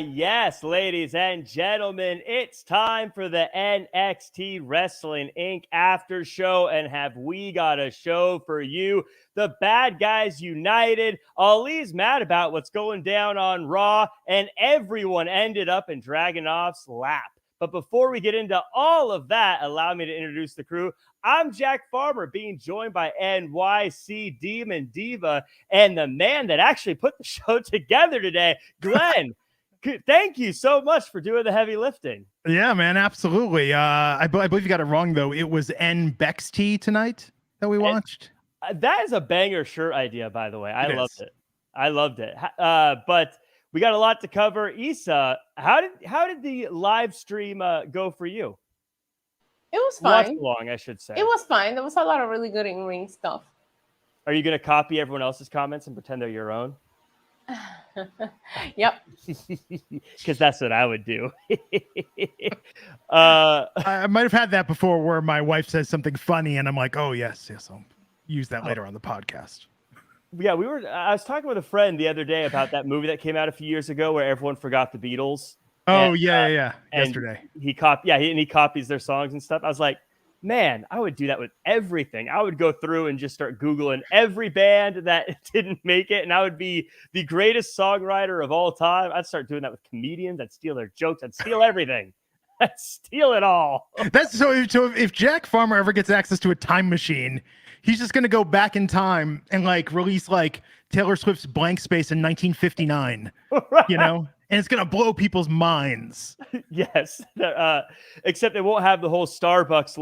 Yes, ladies and gentlemen, it's time for the NXT Wrestling Inc. after show, and have we got a show for you? The Bad Guys United. Ali's mad about what's going down on Raw, and everyone ended up in Dragunov's lap. But before we get into all of that, allow me to introduce the crew. I'm Jack Farmer, being joined by NYC Demon Diva and the man that actually put the show together today, Glenn. Thank you so much for doing the heavy lifting. Yeah, man, absolutely. I believe you got it wrong, though. It was NXT tonight that we watched. That is a banger shirt idea, by the way. I loved it. But we got a lot to cover. Issa, how did the live stream go for you? It was fine. Watch along, I should say. It was fine. There was a lot of really good in-ring stuff. Are you going to copy everyone else's comments and pretend they're your own? Yep. Because that's what I would do. I might have had that before where my wife says something funny and I'm like, oh, yes, I'll use that later on the podcast. Yeah, I was talking with a friend the other day about that movie that came out a few years ago where everyone forgot the Beatles. Oh, yeah. Yesterday. He copies their songs and stuff. I was like, man, I would do that with everything. I would go through and just start Googling every band that didn't make it, and I would be the greatest songwriter of all time. I'd start doing that with comedians. I'd steal their jokes. I'd steal everything. I'd steal it all. That's so if Jack Farmer ever gets access to a time machine, he's just going to go back in time and release Taylor Swift's Blank Space in 1959, right. And it's going to blow people's minds. Yes. Except it won't have the whole Starbucks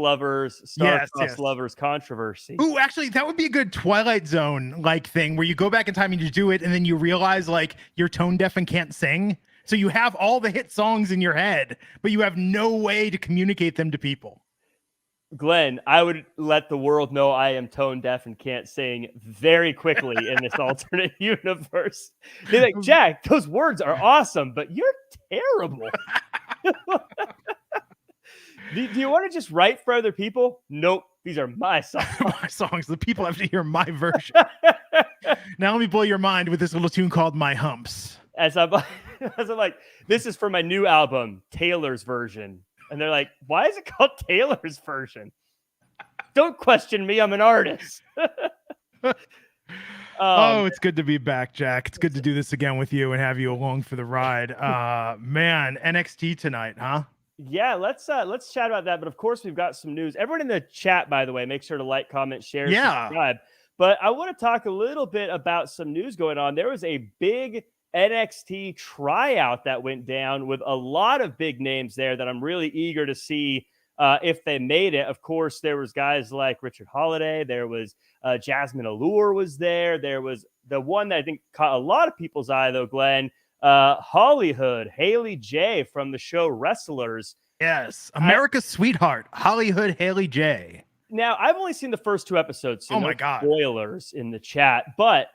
lovers controversy. Ooh, actually, that would be a good Twilight Zone thing where you go back in time and you do it and then you realize you're tone deaf and can't sing. So you have all the hit songs in your head, but you have no way to communicate them to people. Glenn, I would let the world know I am tone deaf and can't sing very quickly in this alternate universe. They're like, Jack, those words are awesome, but you're terrible. Do you want to just write for other people? Nope. These are my songs. My songs. The people have to hear my version. Now let me blow your mind with this little tune called My Humps. As I'm like, this is for my new album, Taylor's version. And they're like, why is it called Taylor's version? Don't question me. I'm an artist. It's good to be back, Jack. It's good to do this again with you and have you along for the ride. Man, NXT tonight, huh? Yeah, let's chat about that. But of course, we've got some news. Everyone in the chat, by the way, make sure to like, comment, share, subscribe. But I want to talk a little bit about some news going on. There was a big NXT tryout that went down with a lot of big names there that I'm really eager to see if they made it. Of course, there was guys like Richard Holiday. There was Jasmine Allure was there. There was the one that I think caught a lot of people's eye, though, Glenn, Hollywood, Haley J from the show Wrestlers. Yes, America's sweetheart, Hollywood Haley J. Now, I've only seen the first 2 episodes, so my God. Spoilers in the chat, but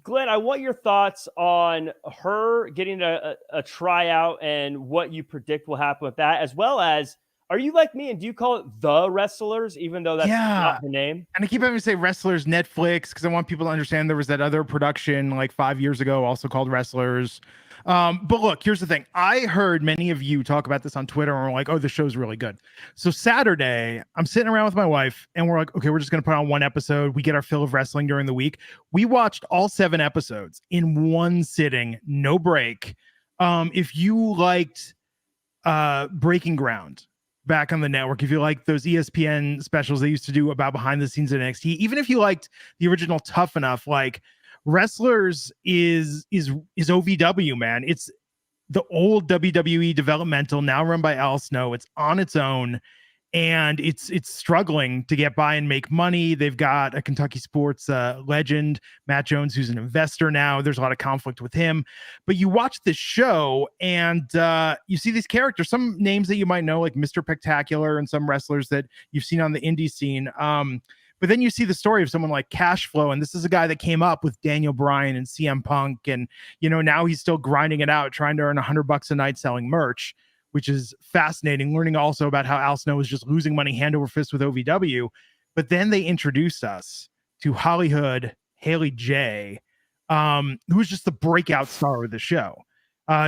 Glenn, I want your thoughts on her getting a tryout and what you predict will happen with that, as well as, are you like me and do you call it The Wrestlers, even though that's not the name? And I keep having to say Wrestlers Netflix because I want people to understand there was that other production 5 years ago also called Wrestlers. But look, here's the thing. I heard many of you talk about this on Twitter and we're like, oh, the show's really good. So Saturday, I'm sitting around with my wife and we're like, okay, we're just going to put on one episode. We get our fill of wrestling during the week. We watched all 7 episodes in one sitting, no break. If you liked Breaking Ground back on the network, if you like those ESPN specials they used to do about behind the scenes at NXT, even if you liked the original Tough Enough, Wrestlers is OVW, man. It's the old WWE developmental, now run by Al Snow. It's on its own, and it's struggling to get by and make money. They've got a Kentucky sports legend, Matt Jones, who's an investor now. There's a lot of conflict with him. But you watch this show, and you see these characters, some names that you might know, like Mr. Spectacular, and some wrestlers that you've seen on the indie scene. But then you see the story of someone like Cash Flow, and this is a guy that came up with Daniel Bryan and CM Punk, and now he's still grinding it out, trying to earn $100 a night selling merch, which is fascinating. Learning also about how Al Snow was just losing money hand over fist with OVW. But then they introduced us to Hollywood Haley J, who's just the breakout star of the show.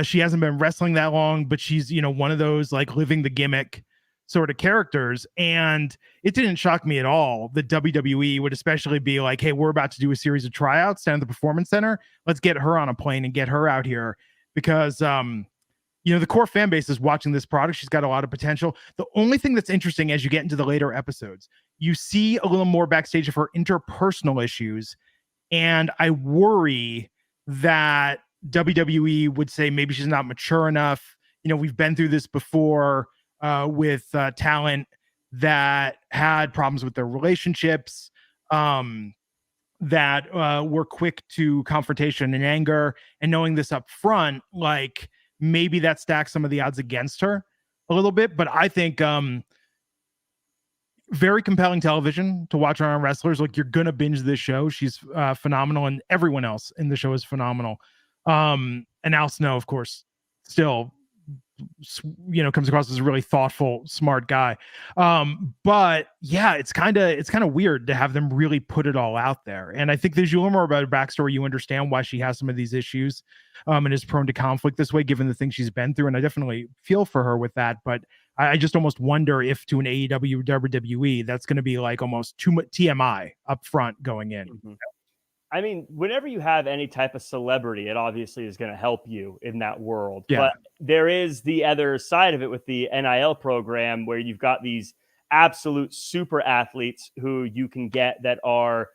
She hasn't been wrestling that long, but she's, one of those like living the gimmick sort of characters. And it didn't shock me at all that WWE would especially be like, hey, we're about to do a series of tryouts down at the Performance Center. Let's get her on a plane and get her out here because, the core fan base is watching this product. She's got a lot of potential. The only thing that's interesting as you get into the later episodes, you see a little more backstage of her interpersonal issues. And I worry that WWE would say maybe she's not mature enough. We've been through this before with talent that had problems with their relationships, that were quick to confrontation and anger. And knowing this up front, like, maybe that stacks some of the odds against her a little bit. But I think very compelling television to watch her on wrestlers. Like, you're going to binge this show. She's phenomenal. And everyone else in the show is phenomenal. And Al Snow, of course, still, comes across as a really thoughtful, smart guy. But yeah, it's kind of weird to have them really put it all out there. And I think there's a little more about her backstory. You understand why she has some of these issues and is prone to conflict this way, given the things she's been through. And I definitely feel for her with that. But I just almost wonder if to an AEW, WWE, that's going to be like almost too much TMI up front going in. Mm-hmm. I mean, whenever you have any type of celebrity, it obviously is going to help you in that world. Yeah. But there is the other side of it with the NIL program where you've got these absolute super athletes who you can get that are,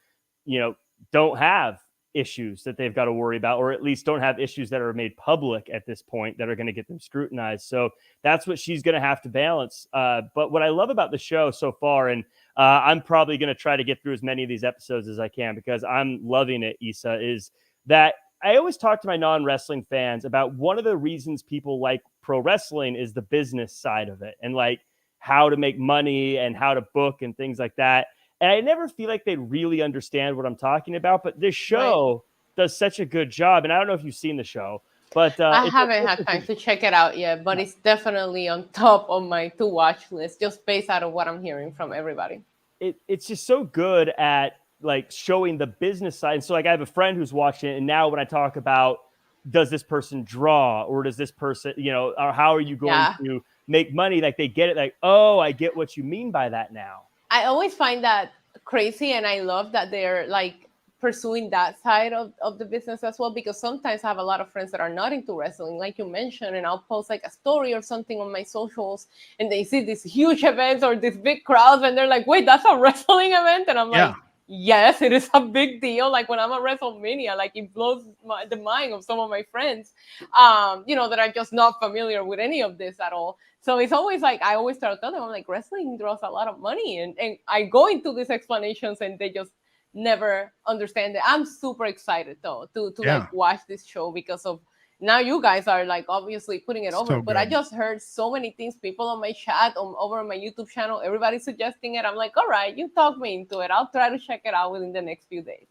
don't have issues that they've got to worry about, or at least don't have issues that are made public at this point that are going to get them scrutinized. So that's what she's going to have to balance. But what I love about the show so far, and I'm probably going to try to get through as many of these episodes as I can because I'm loving it, Issa, is that I always talk to my non-wrestling fans about one of the reasons people like pro wrestling is the business side of it and like how to make money and how to book and things like that. And I never feel like they really understand what I'm talking about, but this show does such a good job. And I don't know if you've seen the show, but I haven't had time to check it out yet, but it's definitely on top of my to watch list, just based out of what I'm hearing from everybody. It's just so good at like showing the business side. And so like I have a friend who's watching it, and now when I talk about does this person draw or does this person, or how are you going to make money? Like they get it, like, oh, I get what you mean by that now. I always find that crazy, and I love that they're like pursuing that side of the business as well, because sometimes I have a lot of friends that are not into wrestling, like you mentioned, and I'll post like a story or something on my socials, and they see these huge events or these big crowds, and they're like, wait, that's a wrestling event? And I'm like, yes, it is a big deal. Like when I'm at WrestleMania, like it blows the mind of some of my friends, that are just not familiar with any of this at all. So it's always like, I always start telling them, I'm like, wrestling draws a lot of money. And I go into these explanations and they just never understand it. I'm super excited though, to like watch this show because of now you guys are like obviously putting it over. But I just heard so many things, people on my chat, over on my YouTube channel, everybody suggesting it. I'm like, all right, you talk me into it. I'll try to check it out within the next few days.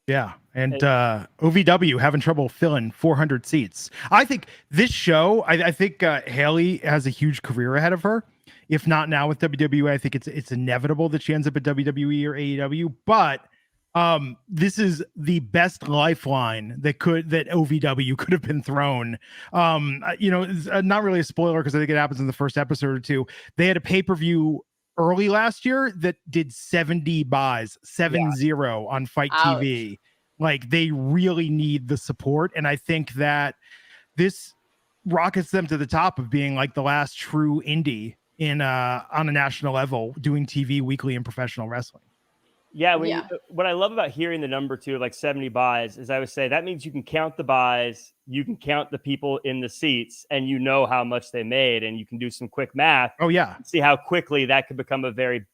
Yeah. And OVW having trouble filling 400 seats. I think this show, I think Haley has a huge career ahead of her. If not now with WWE, I think it's inevitable that she ends up at WWE or AEW. But this is the best lifeline that OVW could have been thrown. It's not really a spoiler because I think it happens in the first episode or two. They had a pay-per-view early last year that did 70 buys, 70 on Fight TV. Like they really need the support. And I think that this rockets them to the top of being like the last true indie in on a national level doing TV weekly in professional wrestling. Yeah, what I love about hearing the number too, like 70 buys, is I would say that means you can count the buys, you can count the people in the seats, and you know how much they made, and you can do some quick math. Oh yeah, see how quickly that could become a very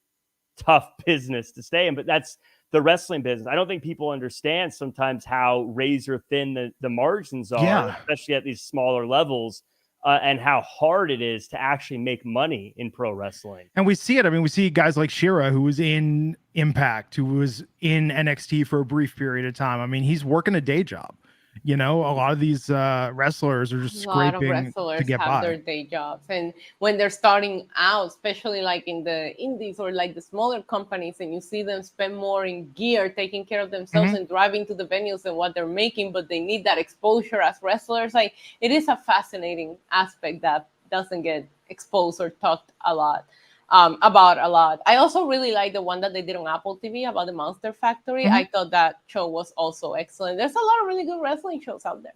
tough business to stay in. But that's the wrestling business. I don't think people understand sometimes how razor thin the margins are, especially at these smaller levels. And how hard it is to actually make money in pro wrestling. And we see it. I mean, we see guys like Shira, who was in Impact, who was in NXT for a brief period of time. I mean, he's working a day job You know, a lot of these wrestlers are just A lot of scraping to wrestlers get have their by. day jobs, and when they're starting out, especially like in the indies or like the smaller companies, and you see them spend more in gear, taking care of themselves Mhm. and driving to the venues and what they're making, but they need that exposure as wrestlers. Like, it is a fascinating aspect that doesn't get exposed or talked a lot. About a lot. I also really like the one that they did on Apple TV about the Monster Factory. Mhm. I thought that show was also excellent. There's a lot of really good wrestling shows out there.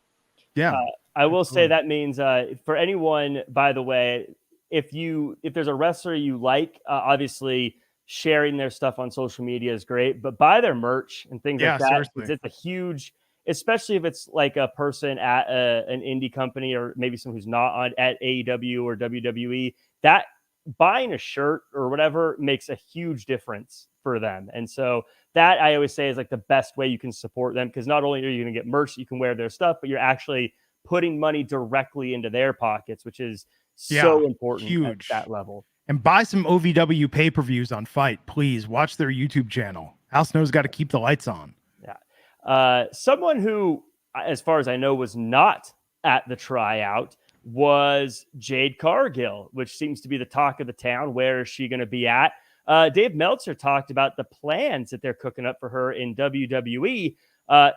Yeah. I will say Absolutely. that means for anyone, by the way, if there's a wrestler you like, obviously sharing their stuff on social media is great, but buy their merch and things like Yeah, that, because seriously. it's a huge, especially if it's like a person at an indie company or maybe someone who's not on at AEW or WWE, that buying a shirt or whatever makes a huge difference for them. And so that I always say is like the best way you can support them, because not only are you going to get merch, you can wear their stuff, but you're actually putting money directly into their pockets, which is Yeah, so important at huge. that level. And buy some OVW pay-per-views on Fight, please. Watch their YouTube channel. Al Snow's got to keep the lights on. Yeah. Someone who, as far as I know, was not at the tryout was Jade Cargill, which seems to be the talk of the town. Where is she going to be at? Dave Meltzer talked about the plans that they're cooking up for her in WWE,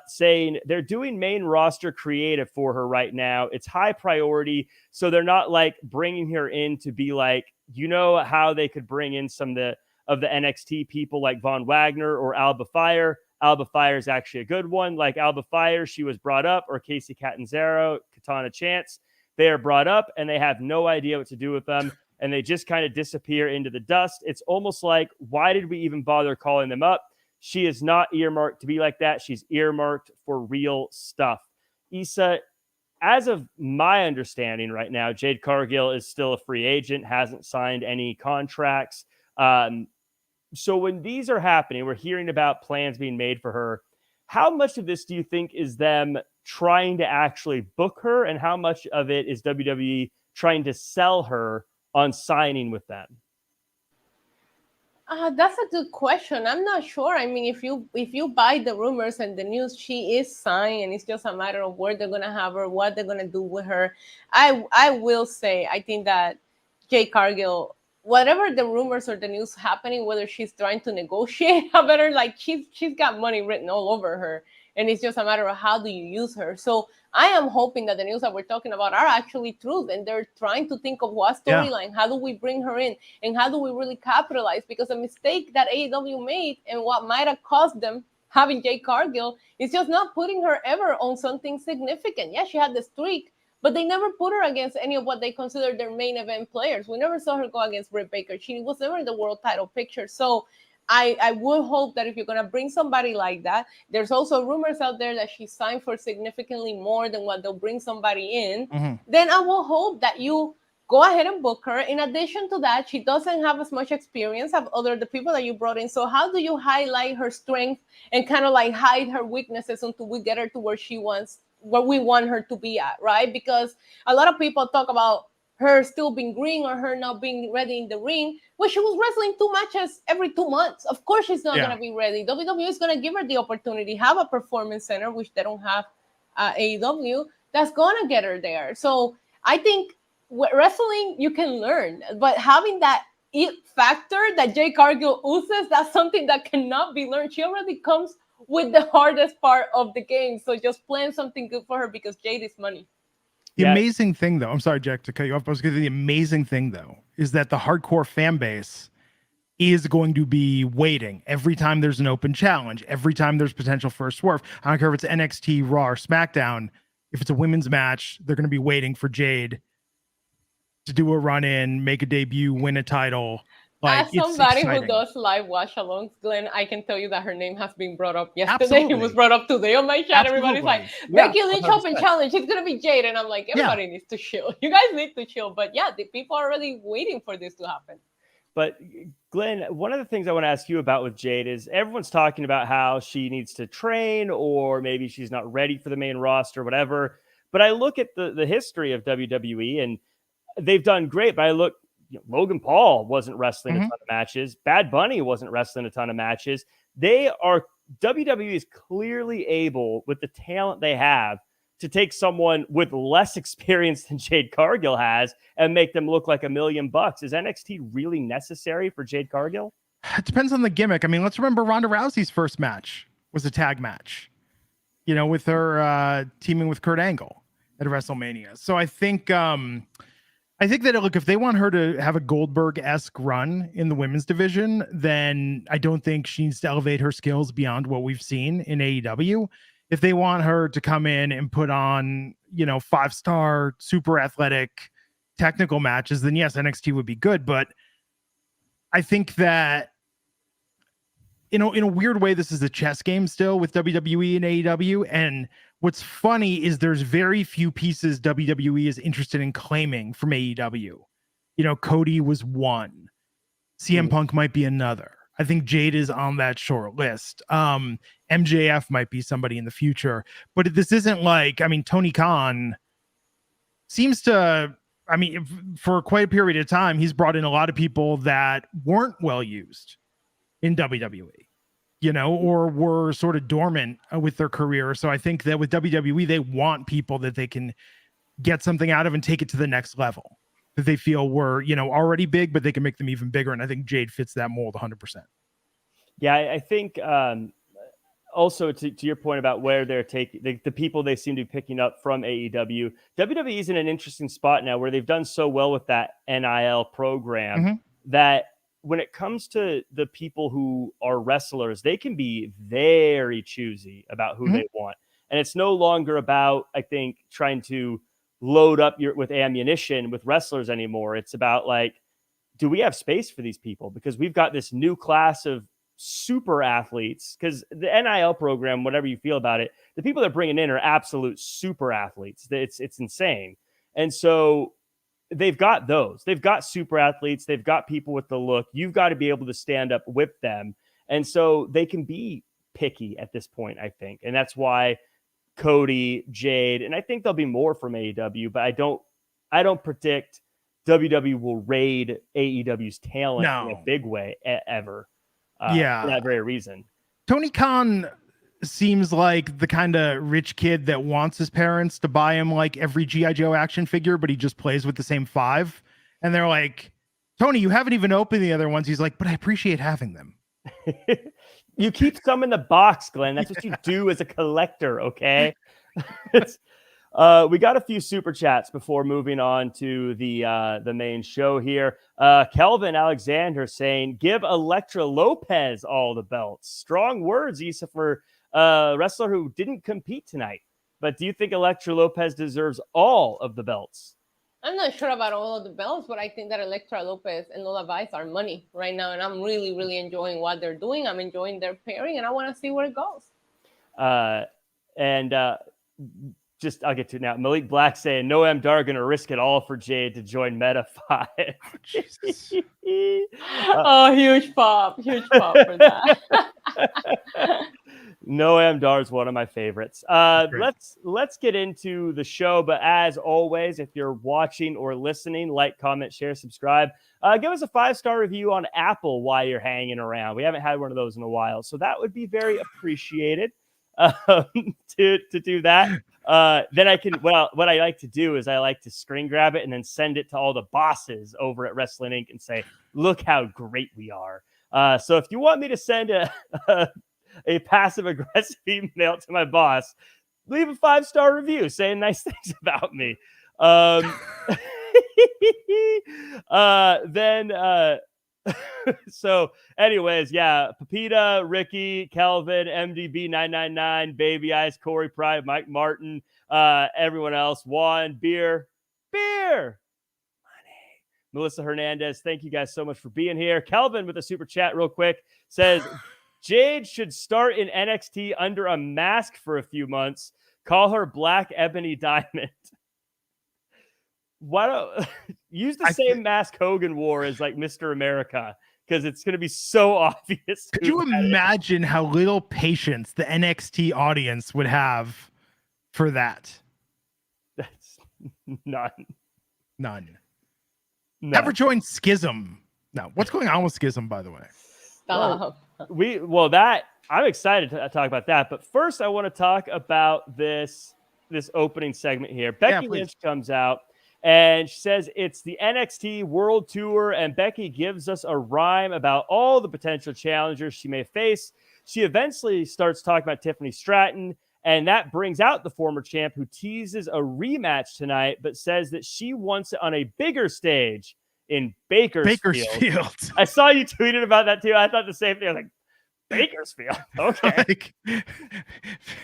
saying they're doing main roster creative for her right now. It's high priority. So they're not like bringing her in to be like, you know, how they could bring in some of the NXT people like Von Wagner or Alba Fire. Alba Fire is actually a good one. Like Alba Fire, she was brought up, or Casey Catanzaro, Katana Chance. They are brought up and they have no idea what to do with them. And they just kind of disappear into the dust. It's almost like, why did we even bother calling them up? She is not earmarked to be like that. She's earmarked for real stuff. Issa, as of my understanding right now, Jade Cargill is still a free agent, hasn't signed any contracts. So when these are happening, we're hearing about plans being made for her. How much of this do you think is them trying to actually book her, and how much of it is WWE trying to sell her on signing with them? That's a good question. I'm not sure. I mean, if you buy the rumors and the news, she is signed, and it's just a matter of where they're gonna have her, what they're gonna do with her. I will say, I think that Jade Cargill, whatever the rumors or the news happening, whether she's trying to negotiate a better, like she's got money written all over her, and it's just a matter of how do you use her. So I am hoping that the news that we're talking about are actually truth, and they're trying to think of what Yeah. storyline, how do we bring her in, and how do we really capitalize? Because a mistake that AEW made and what might have cost them having Jade Cargill is just not putting her ever on something significant. Yeah, she had the streak, but they never put her against any of what they consider their main event players. We never saw her go against Britt Baker. She was never in the world title picture. So I would hope that if you're going to bring somebody like that, there's also rumors out there that she signed for significantly more than what they'll bring somebody in. Mm-hmm. Then I will hope that you go ahead and book her. In addition to that, she doesn't have as much experience as the people that you brought in. So how do you highlight her strength and kind of like hide her weaknesses until we get her to where we want her to be at, right? Because a lot of people talk about her still being green or her not being ready in the ring. Well, she was wrestling 2 matches every 2 months. Of course, she's not going to be ready. WWE is going to give her the opportunity, have a performance center, which they don't have AEW, that's going to get her there. So I think wrestling, you can learn, but having that it factor that Jade Cargill oozes, that's something that cannot be learned. She already comes with the hardest part of the game. So just plan something good for her, because Jade is money. The amazing thing, though, I'm sorry, Jack, to cut you off. I was going to say the amazing thing, though, is that the hardcore fan base is going to be waiting every time there's an open challenge, every time there's potential for a swerve. I don't care if it's NXT, Raw, or SmackDown. If it's a women's match, they're going to be waiting for Jade to do a run in, make a debut, win a title. Like, as somebody who does live watch alongs, Glenn, I can tell you that her name has been brought up yesterday. Absolutely. It was brought up today on my chat. Absolutely. Everybody's like, Becky Lynch Open Challenge, it's going to be Jade. And I'm like, everybody needs to chill. You guys need to chill. But yeah, the people are already waiting for this to happen. But Glenn, one of the things I want to ask you about with Jade is everyone's talking about how she needs to train, or maybe she's not ready for the main roster, whatever. But I look at the history of WWE, and they've done great. But I look, Logan Paul wasn't wrestling a ton of matches. Bad Bunny wasn't wrestling a ton of matches. WWE is clearly able, with the talent they have, to take someone with less experience than Jade Cargill has and make them look like $1 million. Is NXT really necessary for Jade Cargill? It depends on the gimmick. I mean, let's remember Ronda Rousey's first match was a tag match, you know, with her teaming with Kurt Angle at WrestleMania. So I think that, look, if they want her to have a Goldberg-esque run in the women's division, then I don't think she needs to elevate her skills beyond what we've seen in AEW. If they want her to come in and put on, you know, 5-star, super athletic, technical matches, then yes, NXT would be good. But I think that, you know, in a weird way, this is a chess game still with WWE and AEW. And what's funny is there's very few pieces WWE is interested in claiming from AEW. You know, Cody was one. CM Punk might be another. I think Jade is on that short list. MJF might be somebody in the future. But this isn't like, I mean, Tony Khan seems to, I mean, for quite a period of time, he's brought in a lot of people that weren't well used in WWE, you know, or were sort of dormant with their career. So I think that with WWE, they want people that they can get something out of and take it to the next level that they feel were, you know, already big, but they can make them even bigger. And I think Jade fits that mold 100%. Yeah, I think also to your point about where they're taking the people they seem to be picking up from AEW, WWE is in an interesting spot now where they've done so well with that NIL program that when it comes to the people who are wrestlers, they can be very choosy about who they want. And it's no longer about, I think, trying to load up with ammunition with wrestlers anymore. It's about like, do we have space for these people? Because we've got this new class of super athletes, because the NIL program, whatever you feel about it, the people they're bringing in are absolute super athletes. It's insane. And so they've got those. They've got super athletes. They've got people with the look. You've got to be able to stand up with them. And so they can be picky at this point, I think. And that's why Cody, Jade, and I think there'll be more from AEW, but I don't predict WWE will raid AEW's talent in a big way ever. For that very reason. Tony Khan seems like the kind of rich kid that wants his parents to buy him like every G.I. Joe action figure, but he just plays with the same 5. And they're like, Tony, you haven't even opened the other ones. He's like, but I appreciate having them. You keep some in the box, Glenn. That's what you do as a collector, okay? We got a few super chats before moving on to the main show here. Kelvin Alexander saying, give Elektra Lopez all the belts. Strong words, Issa, for a wrestler who didn't compete tonight. But do you think Elektra Lopez deserves all of the belts? I'm not sure about all of the belts, but I think that Elektra Lopez and Lola Vice are money right now. And I'm really, really enjoying what they're doing. I'm enjoying their pairing, and I want to see where it goes. Just I'll get to it now. Malik Black saying, no Dar going to risk it all for Jade to join Meta 5. Huge pop for that. No Dar is one of my favorites. Let's get into the show. But as always, if you're watching or listening, like, comment, share, subscribe. Give us a 5-star review on Apple while you're hanging around. We haven't had one of those in a while, so that would be very appreciated. To do that. Then I can, what I like to do is I like to screen grab it and then send it to all the bosses over at Wrestling Inc. and say, look how great we are. So if you want me to send a passive aggressive email to my boss, leave a 5-star review saying nice things about me. So anyways, yeah, Pepita, Ricky, Kelvin, MDB 999, Baby Eyes, Corey Pride, Mike Martin, everyone else, Juan, beer, money, Melissa Hernandez. Thank you guys so much for being here. Kelvin with a super chat real quick says Jade should start in NXT under a mask for a few months. Call her Black Ebony Diamond. Why don't use the same mask Hogan wore as like Mr. America, because it's going to be so obvious. Could you imagine how little patience the NXT audience would have for that? That's none. Never joined Schism. No, what's going on with Schism, by the way? Stop. I'm excited to talk about that, but first I want to talk about this this opening segment here. Yeah, Becky please. Lynch comes out and she says it's the NXT World Tour, and Becky gives us a rhyme about all the potential challengers she may face. She eventually starts talking about Tiffany Stratton, and that brings out the former champ, who teases a rematch tonight, but says that she wants it on a bigger stage in Bakersfield. I saw you tweeted about that too. I thought the same thing. I was like, Bakersfield. Okay.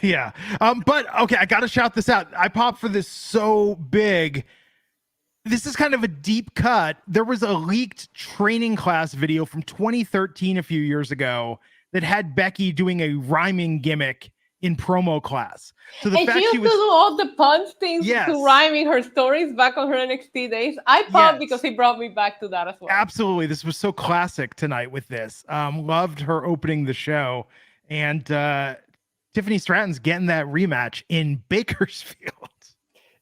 Yeah. But okay, I got to shout this out. I popped for this so big. This is kind of a deep cut. There was a leaked training class video from 2013, a few years ago, that had Becky doing a rhyming gimmick in promo class. So the and fact she used to do all the punch things to rhyming her stories back on her NXT days. I popped because he brought me back to that as well. Absolutely. This was so classic tonight with this. Loved her opening the show. And Tiffany Stratton's getting that rematch in Bakersfield.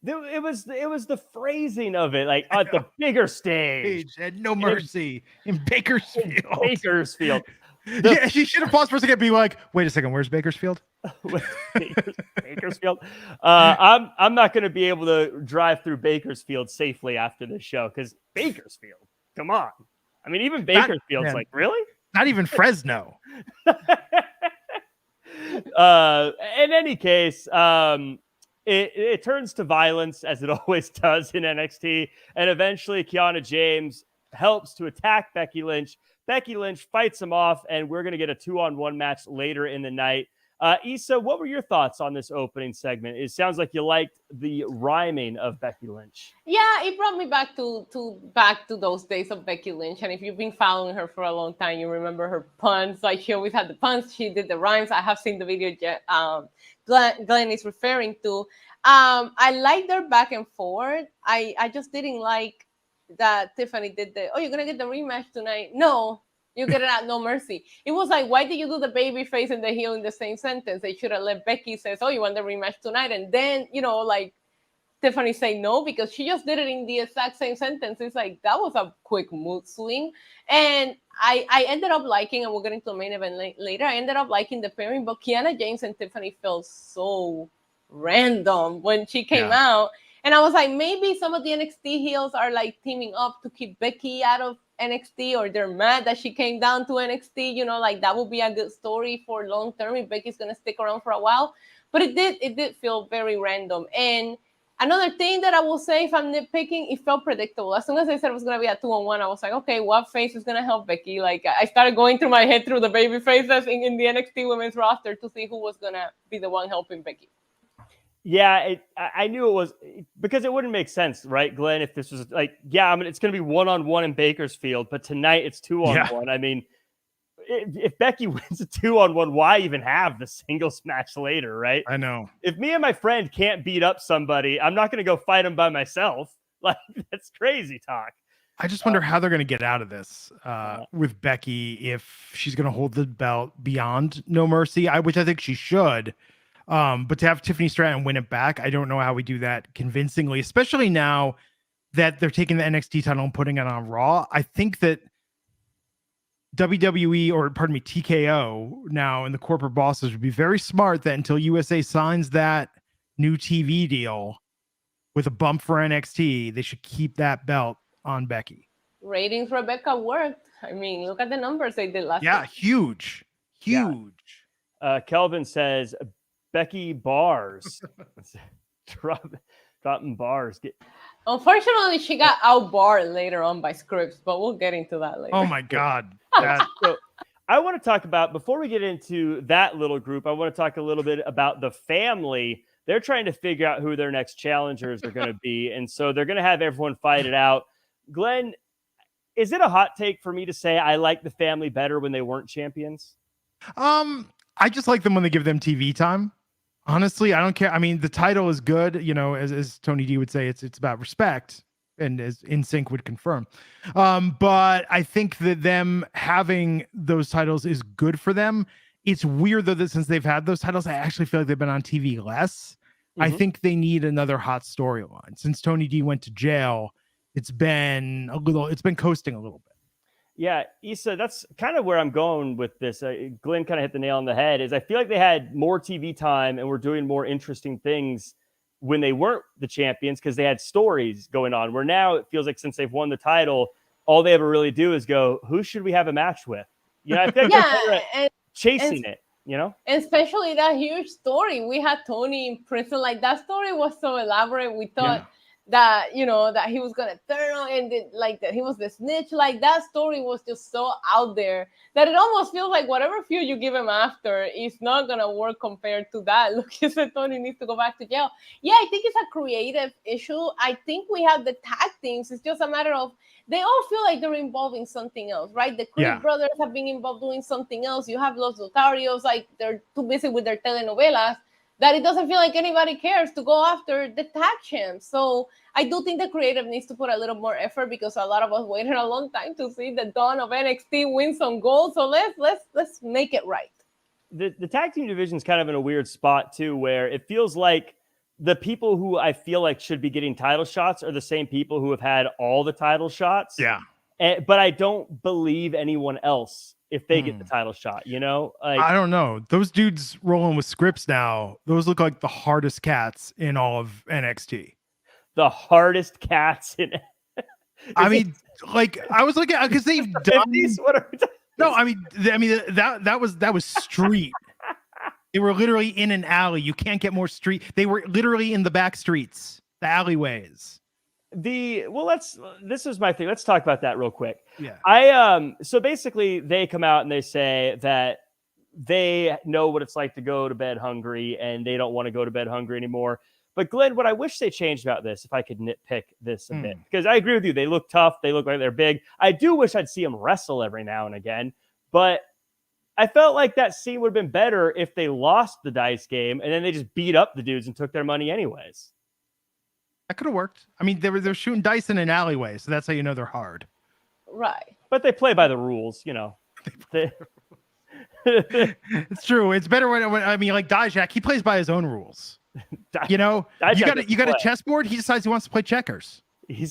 It was the phrasing of it, like at the bigger stage and No Mercy in Bakersfield. Yeah, she should have paused for a second, be like, "Wait a second, where's Bakersfield?" Bakersfield. I'm not going to be able to drive through Bakersfield safely after this show because Bakersfield. Come on, I mean, even Bakersfield's like, really? Not even Fresno. In any case, it turns to violence, as it always does in NXT, and eventually Kiana James helps to attack Becky Lynch. Becky Lynch fights him off, and we're going to get a 2-on-1 match later in the night. Issa, what were your thoughts on this opening segment? It sounds like you liked the rhyming of Becky Lynch. Yeah, it brought me back to those days of Becky Lynch. And if you've been following her for a long time, you remember her puns. Like, she always had the puns. She did the rhymes. I have seen the video Glenn is referring to. I liked their back and forth. I just didn't like that Tiffany did you're going to get the rematch tonight. No, you get it at No Mercy. It was like, why did you do the baby face and the heel in the same sentence? They should have let Becky say, oh, you want the rematch tonight? And then, like, Tiffany say no, because she just did it in the exact same sentence. It's like, that was a quick mood swing. And I ended up liking, and we'll get into the main event later, I ended up liking the pairing, but Kiana James and Tiffany felt so random when she came out. And I was like, maybe some of the NXT heels are like teaming up to keep Becky out of NXT, or they're mad that she came down to NXT. Like, that would be a good story for long term if Becky's gonna stick around for a while. But it did feel very random. And another thing that I will say, if I'm nitpicking, it felt predictable. As soon as I said it was gonna be a 2-on-1, I was like, okay, what face is gonna help Becky? Like, I started going through my head through the baby faces in the NXT women's roster to see who was gonna be the one helping Becky. Yeah, I knew it was, because it wouldn't make sense, right, Glenn? If this was like, it's going to be 1-on-1 in Bakersfield, but tonight it's 2-on-1. I mean, if Becky wins a 2-on-1, why even have the singles match later, right? I know. If me and my friend can't beat up somebody, I'm not going to go fight him by myself. Like, that's crazy talk. I just wonder how they're going to get out of this with Becky, if she's going to hold the belt beyond No Mercy, which I think she should. But to have Tiffany Stratton win it back, I don't know how we do that convincingly, especially now that they're taking the NXT title and putting it on Raw. I think that TKO now and the corporate bosses would be very smart that until USA signs that new TV deal with a bump for NXT, they should keep that belt on Becky. Ratings, Rebecca, worked. I mean, look at the numbers they did last week. Huge. Kelvin says, Becky bars. Dropping bars. Unfortunately, she got outbarred later on by Scripps, but we'll get into that later. Oh my God. So I want to talk about, before we get into that little group, I want to talk a little bit about the family. They're trying to figure out who their next challengers are going to be. And so they're going to have everyone fight it out. Glenn, is it a hot take for me to say I like the family better when they weren't champions? I just like them when they give them TV time. Honestly, I don't care. I mean, the title is good, as Tony D would say, it's about respect, and as NSYNC would confirm. But I think that them having those titles is good for them. It's weird though that since they've had those titles, I actually feel like they've been on TV less. I think they need another hot storyline. Since Tony D went to jail, it's been coasting a little bit. Yeah, Issa, that's kind of where I'm going with this. Glenn kind of hit the nail on the head. Is I feel like they had more TV time and were doing more interesting things when they weren't the champions because they had stories going on. Where now it feels like since they've won the title, all they ever really do is go, who should we have a match with? You know, I think they're chasing it, you know? Especially that huge story. We had Tony in prison. Like, that story was so elaborate. We thought that, you know, that he was going to turn on and that he was the snitch. Like, that story was just so out there that it almost feels like whatever feud you give him after is not going to work compared to that. Look, you said Tony needs to go back to jail. Yeah, I think it's a creative issue. I think we have the tag teams. It's just a matter of they all feel like they're involved in something else, right? The Creed brothers have been involved doing something else. You have Los Lotarios, like they're too busy with their telenovelas that it doesn't feel like anybody cares to go after the tag champs. So I do think the creative needs to put a little more effort because a lot of us waited a long time to see the dawn of NXT win some gold. So let's make it right. The tag team division is kind of in a weird spot too, where it feels like the people who I feel like should be getting title shots are the same people who have had all the title shots. Yeah. But I don't believe anyone else if they get the title shot, you know? Like, I don't know. Those dudes rolling with scripts now, those look like the hardest cats in all of NXT. The hardest cats in I mean, like, I was looking because they've done these. What are we talking? No, I mean that was street. They were literally in an alley. You can't get more street. They were literally in the back streets, the alleyways. This is my thing. Let's talk about that real quick. Yeah. So basically they come out and they say that they know what it's like to go to bed hungry and they don't want to go to bed hungry anymore. But Glenn, what I wish they changed about this, if I could nitpick this a bit, because I agree with you. They look tough. They look like they're big. I do wish I'd see them wrestle every now and again, but I felt like that scene would have been better if they lost the dice game and then they just beat up the dudes and took their money anyways. That could have worked. I mean, they're shooting dice in an alleyway, so that's how you know they're hard. Right. But they play by the rules, you know. It's true. It's better when I mean, like Dijak, he plays by his own rules. You know, you got a chessboard. He decides he wants to play checkers.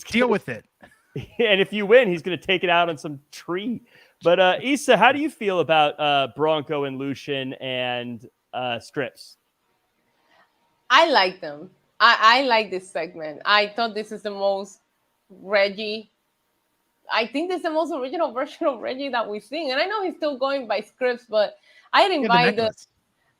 Deal with it. And if you win, he's going to take it out on some tree. But Issa, how do you feel about Bronco and Lucian and Scripps? I like them. I like this segment. I thought this is the most Reggie. I think this is the most original version of Reggie that we've seen. And I know he's still going by Scripps, but I didn't buy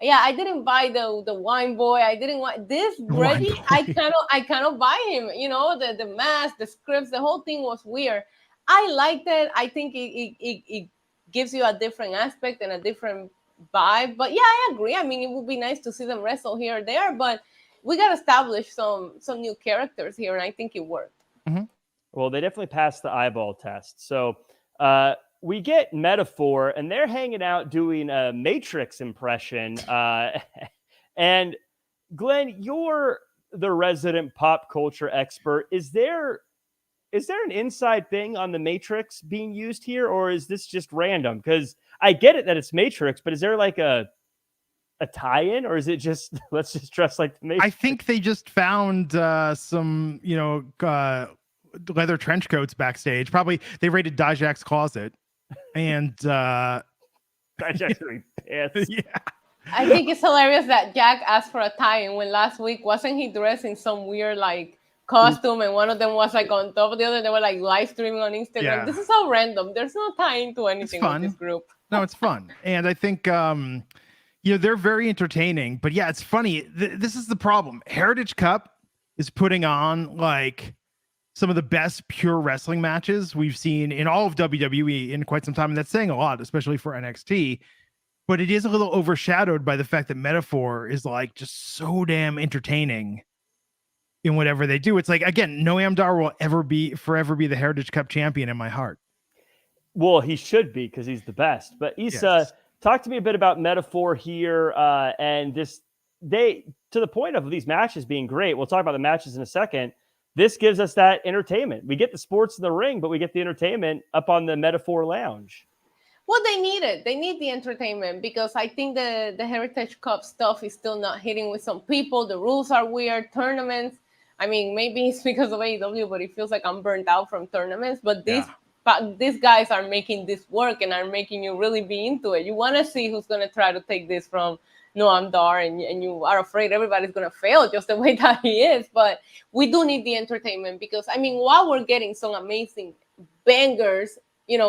I didn't buy the wine boy. I didn't want this Reggie. I cannot buy him. You know, the mask, the Scripts, the whole thing was weird. I liked it. I think it gives you a different aspect and a different vibe. But yeah, I agree. I mean, it would be nice to see them wrestle here or there, but we got to establish some new characters here, and I think it worked. Mm-hmm. Well, they definitely passed the eyeball test. So we get Metaphor, and they're hanging out doing a Matrix impression. And Glenn, you're the resident pop culture expert. Is there an inside thing on the Matrix being used here, or is this just random? Because I get it that it's Matrix, but is there like a tie-in, or is it just let's just dress like the Matrix? I think they just found some, leather trench coats backstage. Probably they raided Dijak's closet, and Dijak's really pissed. Yeah. I think it's hilarious that Jack asked for a tie-in when last week wasn't he dressed in some weird like costume, and one of them was like on top of the other. They were like live streaming on Instagram. Yeah. This is so random. There's no tie-in to anything with this group. No, it's fun, and I think they're very entertaining. But yeah, it's funny. This is the problem. Heritage Cup is putting on like some of the best pure wrestling matches we've seen in all of WWE in quite some time, and that's saying a lot, especially for NXT. But it is a little overshadowed by the fact that Metaphor is like just so damn entertaining in whatever they do. It's like, again, Noam Dar will forever be the Heritage Cup champion in my heart. Well, he should be because he's the best. But Issa, talk to me a bit about Metaphor here, and to the point of these matches being great. We'll talk about the matches in a second. This gives us that entertainment. We get the sports in the ring, but we get the entertainment up on the Metaphor Lounge. Well, they need it. They need the entertainment because I think the Heritage Cup stuff is still not hitting with some people. The rules are weird. Tournaments. I mean, maybe it's because of AEW, but it feels like I'm burnt out from tournaments. But these guys are making this work and are making you really be into it. You want to see who's going to try to take this from Noam Dar, and you are afraid everybody's going to fail just the way that he is. But we do need the entertainment because, I mean, while we're getting some amazing bangers, in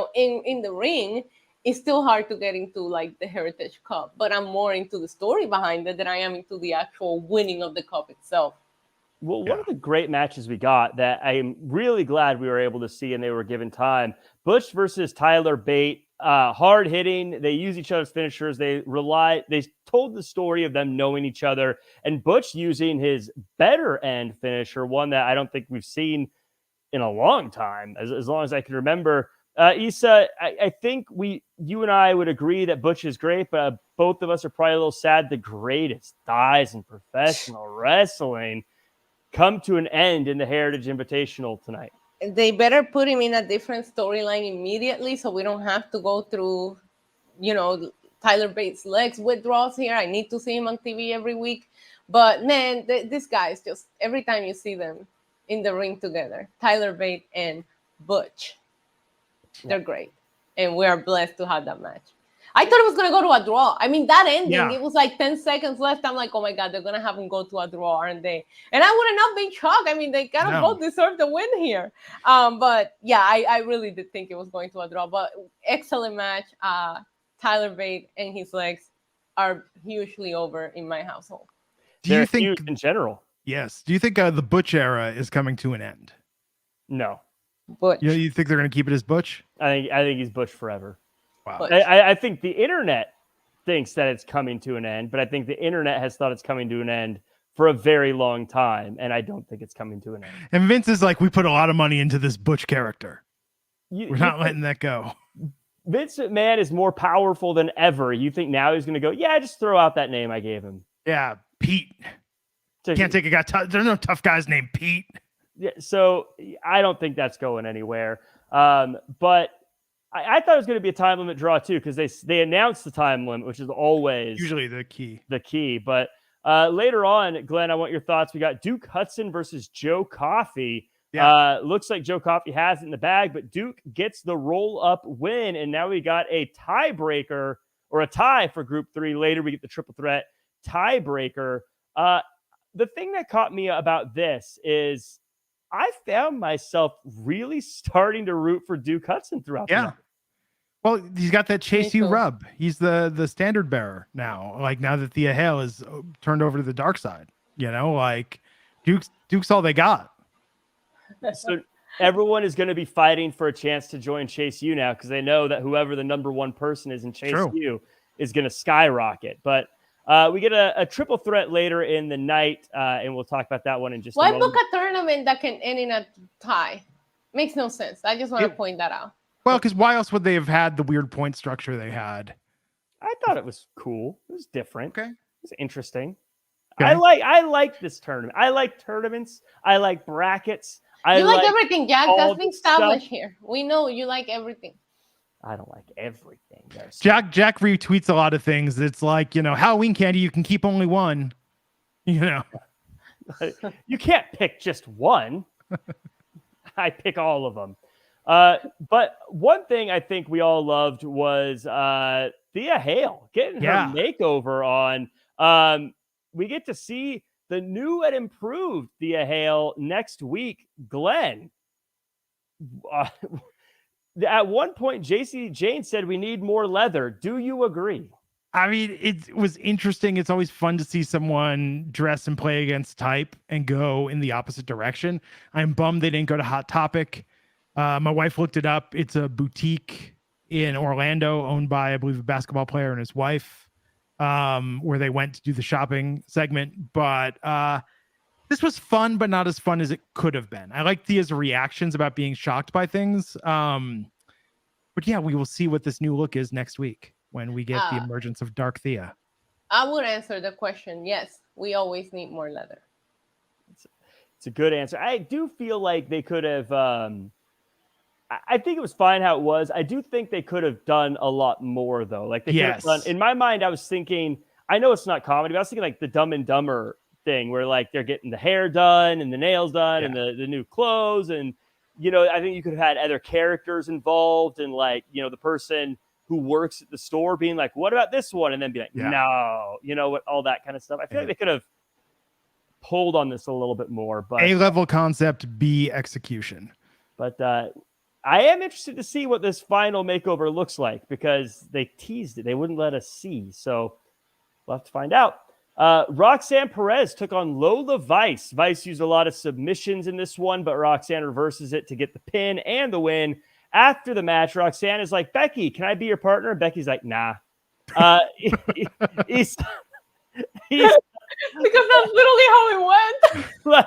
the ring, it's still hard to get into like the Heritage Cup. But I'm more into the story behind it than I am into the actual winning of the cup itself. Well, one of the great matches we got that I am really glad we were able to see and they were given time, Butch versus Tyler Bate, hard hitting. They use each other's finishers. They told the story of them knowing each other, and Butch using his better end finisher, one that I don't think we've seen in a long time, as long as I can remember. Issa, I think you and I would agree that Butch is great, but both of us are probably a little sad the greatest dies in professional wrestling come to an end in the Heritage Invitational tonight. They better put him in a different storyline immediately so we don't have to go through, Tyler Bates' legs withdrawals here. I need to see him on TV every week. But man, these guys, just every time you see them in the ring together, Tyler Bate and Butch, they're great. And we are blessed to have that match. I thought it was going to go to a draw. I mean, that ending, It was like 10 seconds left. I'm like, oh my God, they're going to have him go to a draw, aren't they? And I would have not been shocked. I mean, they kind of both deserve the win here. But yeah, I really did think it was going to a draw. But excellent match. Tyler Bate and his legs are hugely over in my household. Do you think, in general? Yes. Do you think the Butch era is coming to an end? No. Butch. You think they're going to keep it as Butch? I think he's Butch forever. Wow. I think the internet thinks that it's coming to an end, but I think the internet has thought it's coming to an end for a very long time, and I don't think it's coming to an end. And Vince is like, we put a lot of money into this Butch character. We're not letting that go. Vince McMahon is more powerful than ever. You think now he's going to go, yeah, just throw out that name I gave him. Yeah, Pete. Can't take a guy. There's no tough guys named Pete. Yeah, so I don't think that's going anywhere. But I thought it was going to be a time limit draw too, because they announced the time limit, which is always usually the key. But later on, Glenn, I want your thoughts. We got Duke Hudson versus Joe Coffey. Yeah. Looks like Joe Coffey has it in the bag, but Duke gets the roll-up win, and now we got a tiebreaker or a tie for Group 3. Later, we get the triple threat tiebreaker. The thing that caught me about this is I found myself really starting to root for Duke Hudson throughout the night. Well, he's got that Chase U rub. He's the standard bearer now. Like now that Thea Hale is turned over to the dark side, like Duke's all they got. So everyone is going to be fighting for a chance to join Chase U now because they know that whoever the number one person is in Chase U is going to skyrocket. But we get a triple threat later in the night, and we'll talk about that one in just a moment. Why book a tournament that can end in a tie? Makes no sense. I just want to point that out. Well, because why else would they have had the weird point structure they had? I thought it was cool. It was different. Okay. It was interesting. Okay. I like this tournament. I like tournaments. I like brackets. You like everything, Jack. That's been established here. We know you like everything. I don't like everything. Jack retweets a lot of things. It's like, Halloween candy, you can keep only one. You can't pick just one. I pick all of them. But one thing I think we all loved was Thea Hale getting her makeover on. We get to see the new and improved Thea Hale next week. Glenn, at one point, JC Jane said we need more leather. Do you agree? I mean, it was interesting. It's always fun to see someone dress and play against type and go in the opposite direction. I'm bummed they didn't go to Hot Topic. My wife looked it up. It's a boutique in Orlando owned by, I believe, a basketball player and his wife, where they went to do the shopping segment. But this was fun, but not as fun as it could have been. I like Thea's reactions about being shocked by things. But yeah, we will see what this new look is next week when we get the emergence of Dark Thea. I would answer the question. Yes, we always need more leather. It's a good answer. I do feel like they could have... I think it was fine how it was. I do think they could have done a lot more, though. Like they could have done, in my mind, I was thinking, I know it's not comedy, but I was thinking like the Dumb and Dumber thing where like they're getting the hair done and the nails done and the new clothes. And, I think you could have had other characters involved and like, the person who works at the store being like, what about this one? And then be like, Yeah. no, you know what, all that kind of stuff. I feel like they could have pulled on this a little bit more, but A-level concept, B execution. But I am interested to see what this final makeover looks like because they teased it. They wouldn't let us see. So we'll have to find out. Roxanne Perez took on Lola Vice. Vice used a lot of submissions in this one, but Roxanne reverses it to get the pin and the win. After the match, Roxanne is like, Becky, can I be your partner? And Becky's like, nah. He's because that's literally how it went.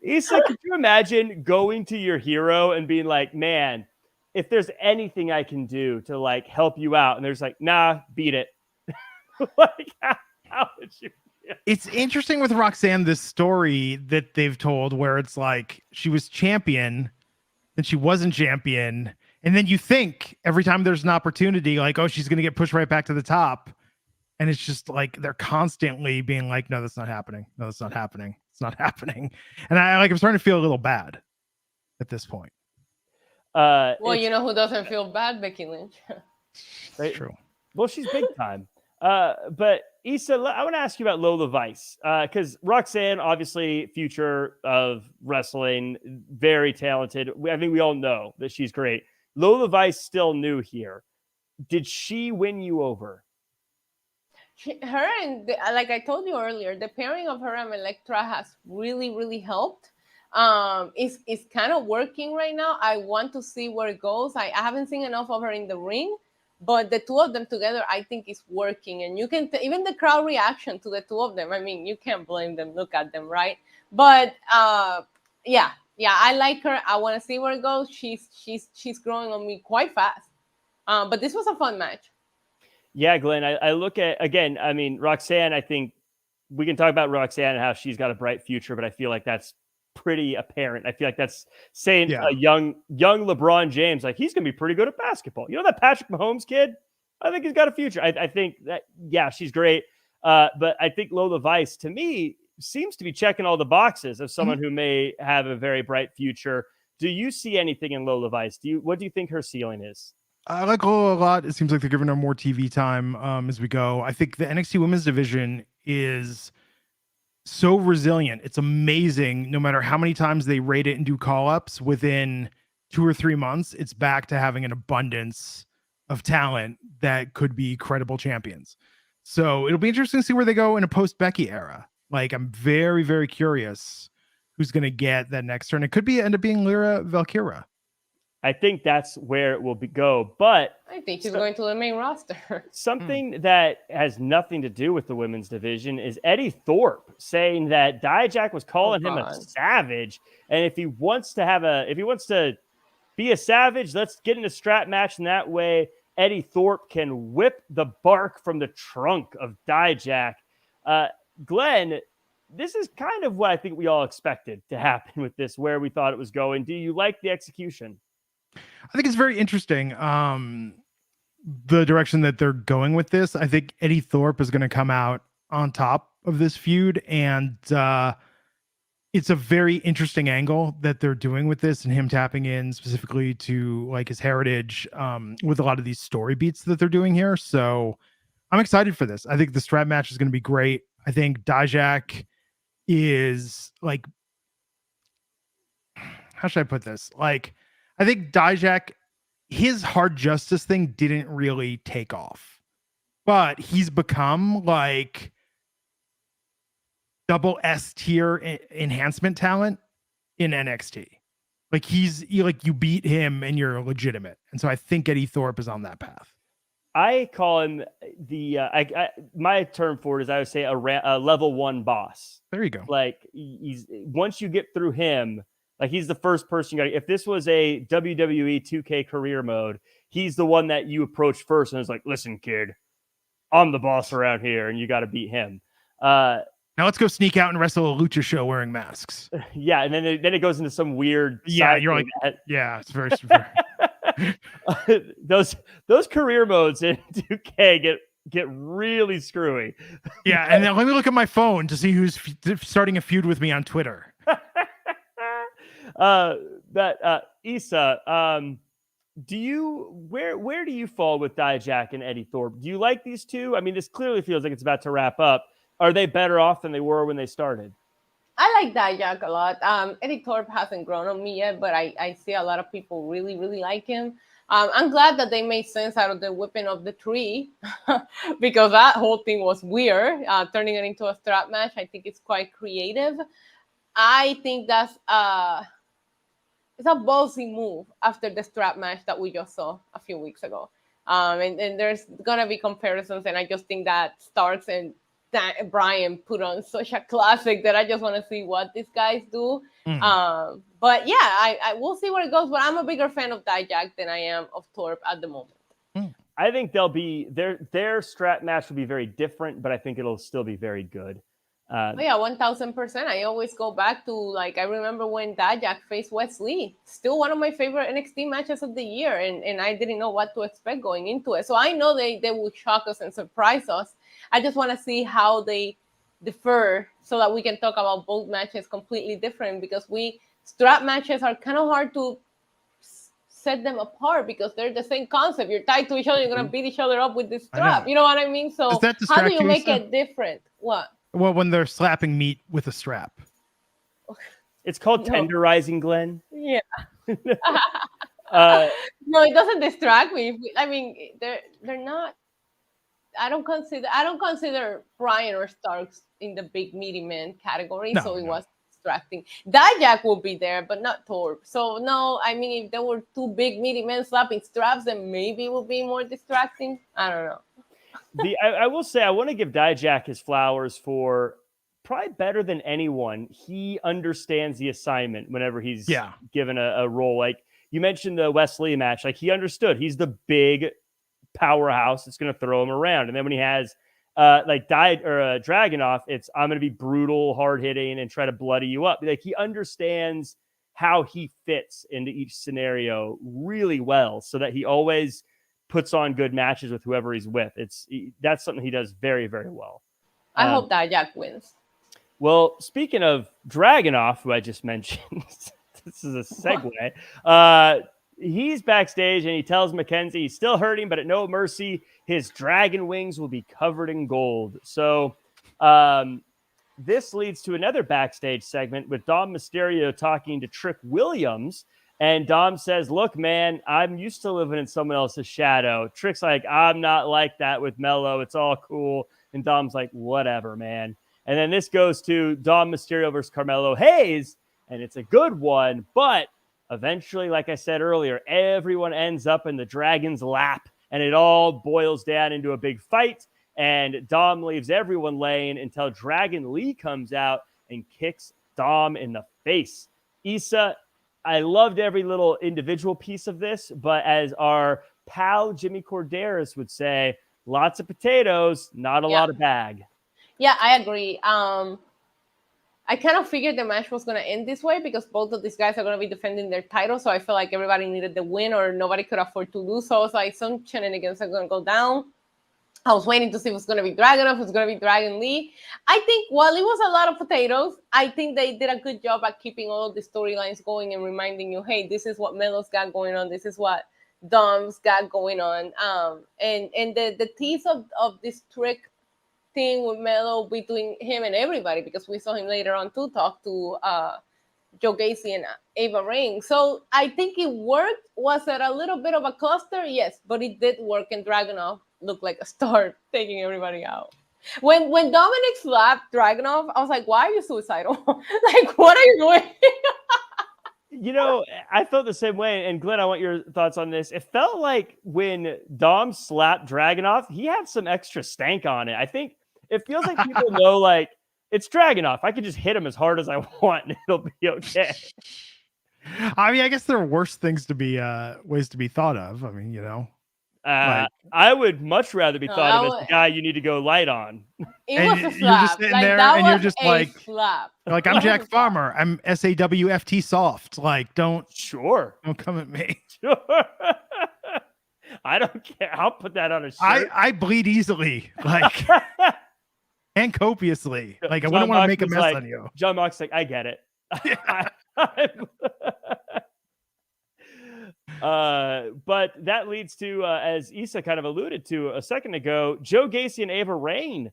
Issa, could you imagine going to your hero and being like, man, if there's anything I can do to like help you out, and there's like, nah, beat it. Like, how would you? It's interesting with Roxanne, this story that they've told where it's like she was champion, then she wasn't champion, and then you think every time there's an opportunity, like, oh, she's gonna get pushed right back to the top. And it's just like they're constantly being like, no, that's not happening. No, that's not happening. It's not happening. And I'm starting to feel a little bad at this point. Well, you know who doesn't feel bad? Becky Lynch. Right? True. Well, she's big time. But Issa, I want to ask you about Lola Vice because Roxanne, obviously, future of wrestling, very talented. I think we all know that she's great. Lola Vice still new here. Did she win you over? Her and like I told you earlier, the pairing of her and Elektra has really helped. It's kind of working right now. I want to see where it goes. I haven't seen enough of her in the ring, but the two of them together, I think, is working. And you can even the crowd reaction to the two of them. I mean, you can't blame them. Look at them, right? But yeah, I like her. I want to see where it goes. She's growing on me quite fast. But this was a fun match. Yeah, Glenn, I look at, again, I mean, Roxanne, I think we can talk about Roxanne and how she's got a bright future, but I feel like that's pretty apparent. I feel like that's saying a young LeBron James, like he's going to be pretty good at basketball. You know that Patrick Mahomes kid? I think he's got a future. I think that, yeah, she's great. But I think Lola Vice, to me, seems to be checking all the boxes of someone who may have a very bright future. Do you see anything in Lola Vice? What do you think her ceiling is? I like Lola a lot. It seems like they're giving her more TV time as we go. I think the NXT women's division is so resilient. It's amazing. No matter how many times they rate it and do call-ups, within 2 or 3 months, it's back to having an abundance of talent that could be credible champions. So it'll be interesting to see where they go in a post-Becky era. Like, I'm very, very curious who's going to get that next turn. It could end up being Lyra Valkyra. I think that's where it will go, but I think he's going to the main roster. Something that has nothing to do with the women's division is Eddie Thorpe saying that Dijak was calling him a savage, and if he wants to be a savage, let's get in a strap match, and that way Eddie Thorpe can whip the bark from the trunk of Dijak. Glenn, this is kind of what I think we all expected to happen with this, where we thought it was going. Do you like the execution? I think it's very interesting, the direction that they're going with this. I think Eddie Thorpe is going to come out on top of this feud, and it's a very interesting angle that they're doing with this, and him tapping in specifically to like his heritage with a lot of these story beats that they're doing here. So I'm excited for this. I think the strap match is going to be great. I think Dijak is like, how should I put this? Like, I think Dijak, his hard justice thing didn't really take off, but he's become like double S tier enhancement talent in NXT. Like you beat him and you're legitimate. And so I think Eddie Thorpe is on that path. I call him my term for it is, I would say a level 1 boss. There you go. Like once you get through him, like he's the first person if this was a WWE 2K career mode, he's the one that you approach first and is like, listen, kid, I'm the boss around here and you got to beat him. Now let's go sneak out and wrestle a lucha show wearing masks. Yeah. And then it goes into some weird. Yeah. You're like, yeah, it's very, those career modes in 2K get really screwy. Yeah. And then let me look at my phone to see who's starting a feud with me on Twitter. Issa, where do you fall with Dijak and Eddie Thorpe? Do you like these two? I mean, this clearly feels like it's about to wrap up. Are they better off than they were when they started? I like Dijak a lot. Eddie Thorpe hasn't grown on me yet, but I see a lot of people really, really like him. I'm glad that they made sense out of the whipping of the tree because that whole thing was weird, turning it into a strap match. I think it's quite creative. I think that's it's a ballsy move after the strap match that we just saw a few weeks ago. And there's going to be comparisons, and I just think that Starks and Brian put on such a classic that I just want to see what these guys do. But yeah, I will see where it goes. But I'm a bigger fan of Dijak than I am of Thorpe at the moment. I think they'll be their strap match will be very different, but I think it'll still be very good. Yeah, 1000%. I always go back to, like, I remember when Dijak faced Wesley, still one of my favorite NXT matches of the year, and I didn't know what to expect going into it. So I know they will shock us and surprise us. I just want to see how they differ so that we can talk about both matches completely different, because strap matches are kind of hard to set them apart because they're the same concept. You're tied to each other, you're going to beat each other up with this strap. You know what I mean? So how do you make it different? What? Well, when they're slapping meat with a strap. It's called tenderizing, Glenn. Yeah. No, it doesn't distract me. I mean, they're not. I don't consider Brian or Starks in the big meaty man category, so it was distracting. Dijak will be there, but not Thorpe. So no, I mean, if there were two big meaty men slapping straps, then maybe it would be more distracting. I don't know. I will say, I want to give Dijak his flowers for probably better than anyone. He understands the assignment whenever he's given a role. Like you mentioned the Wesley match, like he understood he's the big powerhouse that's going to throw him around. And then when he has Dragunov, it's I'm going to be brutal, hard hitting, and try to bloody you up. Like he understands how he fits into each scenario really well, so that he always puts on good matches with whoever he's with. That's something he does very, very well. I hope Dijak wins. Well, speaking of Dragunov, who I just mentioned, this is a segue. He's backstage and he tells Mackenzie he's still hurting, but at no mercy, his dragon wings will be covered in gold. So this leads to another backstage segment with Dom Mysterio talking to Trick Williams. And Dom says, look, man, I'm used to living in someone else's shadow. Trick's like, I'm not like that with Mello. It's all cool. And Dom's like, whatever, man. And then this goes to Dom Mysterio versus Carmelo Hayes. And it's a good one. But eventually, like I said earlier, everyone ends up in the Dragon's lap. And it all boils down into a big fight. And Dom leaves everyone laying until Dragon Lee comes out and kicks Dom in the face. Issa, I loved every little individual piece of this, but as our pal Jimmy Corderas would say, lots of potatoes, not a lot of bag. Yeah, I agree. I kind of figured the match was going to end this way because both of these guys are going to be defending their titles. So I feel like everybody needed the win or nobody could afford to lose. So I was like, some shenanigans are going to go down. I was waiting to see if it was going to be Dragunov, if it was going to be Dragon Lee. I think while it was a lot of potatoes, I think they did a good job at keeping all of the storylines going and reminding you, hey, this is what Melo's got going on. This is what Dom's got going on. And the tease of this Trick thing with Melo between him and everybody, because we saw him later on to talk to Joe Gacy and Ava Ring. So I think it worked. Was it a little bit of a cluster? Yes, but it did work, and Dragunov looked like a star taking everybody out. When Dominic slapped Dragunov, I was like, why are you suicidal? Like, what are you doing? You know, I felt the same way. And Glenn, I want your thoughts on this. It felt like when Dom slapped Dragunov, he had some extra stank on it. I think it feels like people know, like, it's Dragunov. I can just hit him as hard as I want and it'll be okay. I mean, I guess there are worse things to be ways to be thought of. I mean, you know. I would much rather be thought of as the guy you need to go light on. It was a slap. You're just sitting there and you're just like, slap. Like, I'm Jack Farmer. I'm SAWFT soft. Like, don't come at me. Sure. I don't care. I'll put that on a shirt. I bleed easily. Like, and copiously. Like, I wouldn't want to make a mess on you. John Moxley's like, I get it. But that leads to, as Issa kind of alluded to a second ago, Joe Gacy and Ava Raine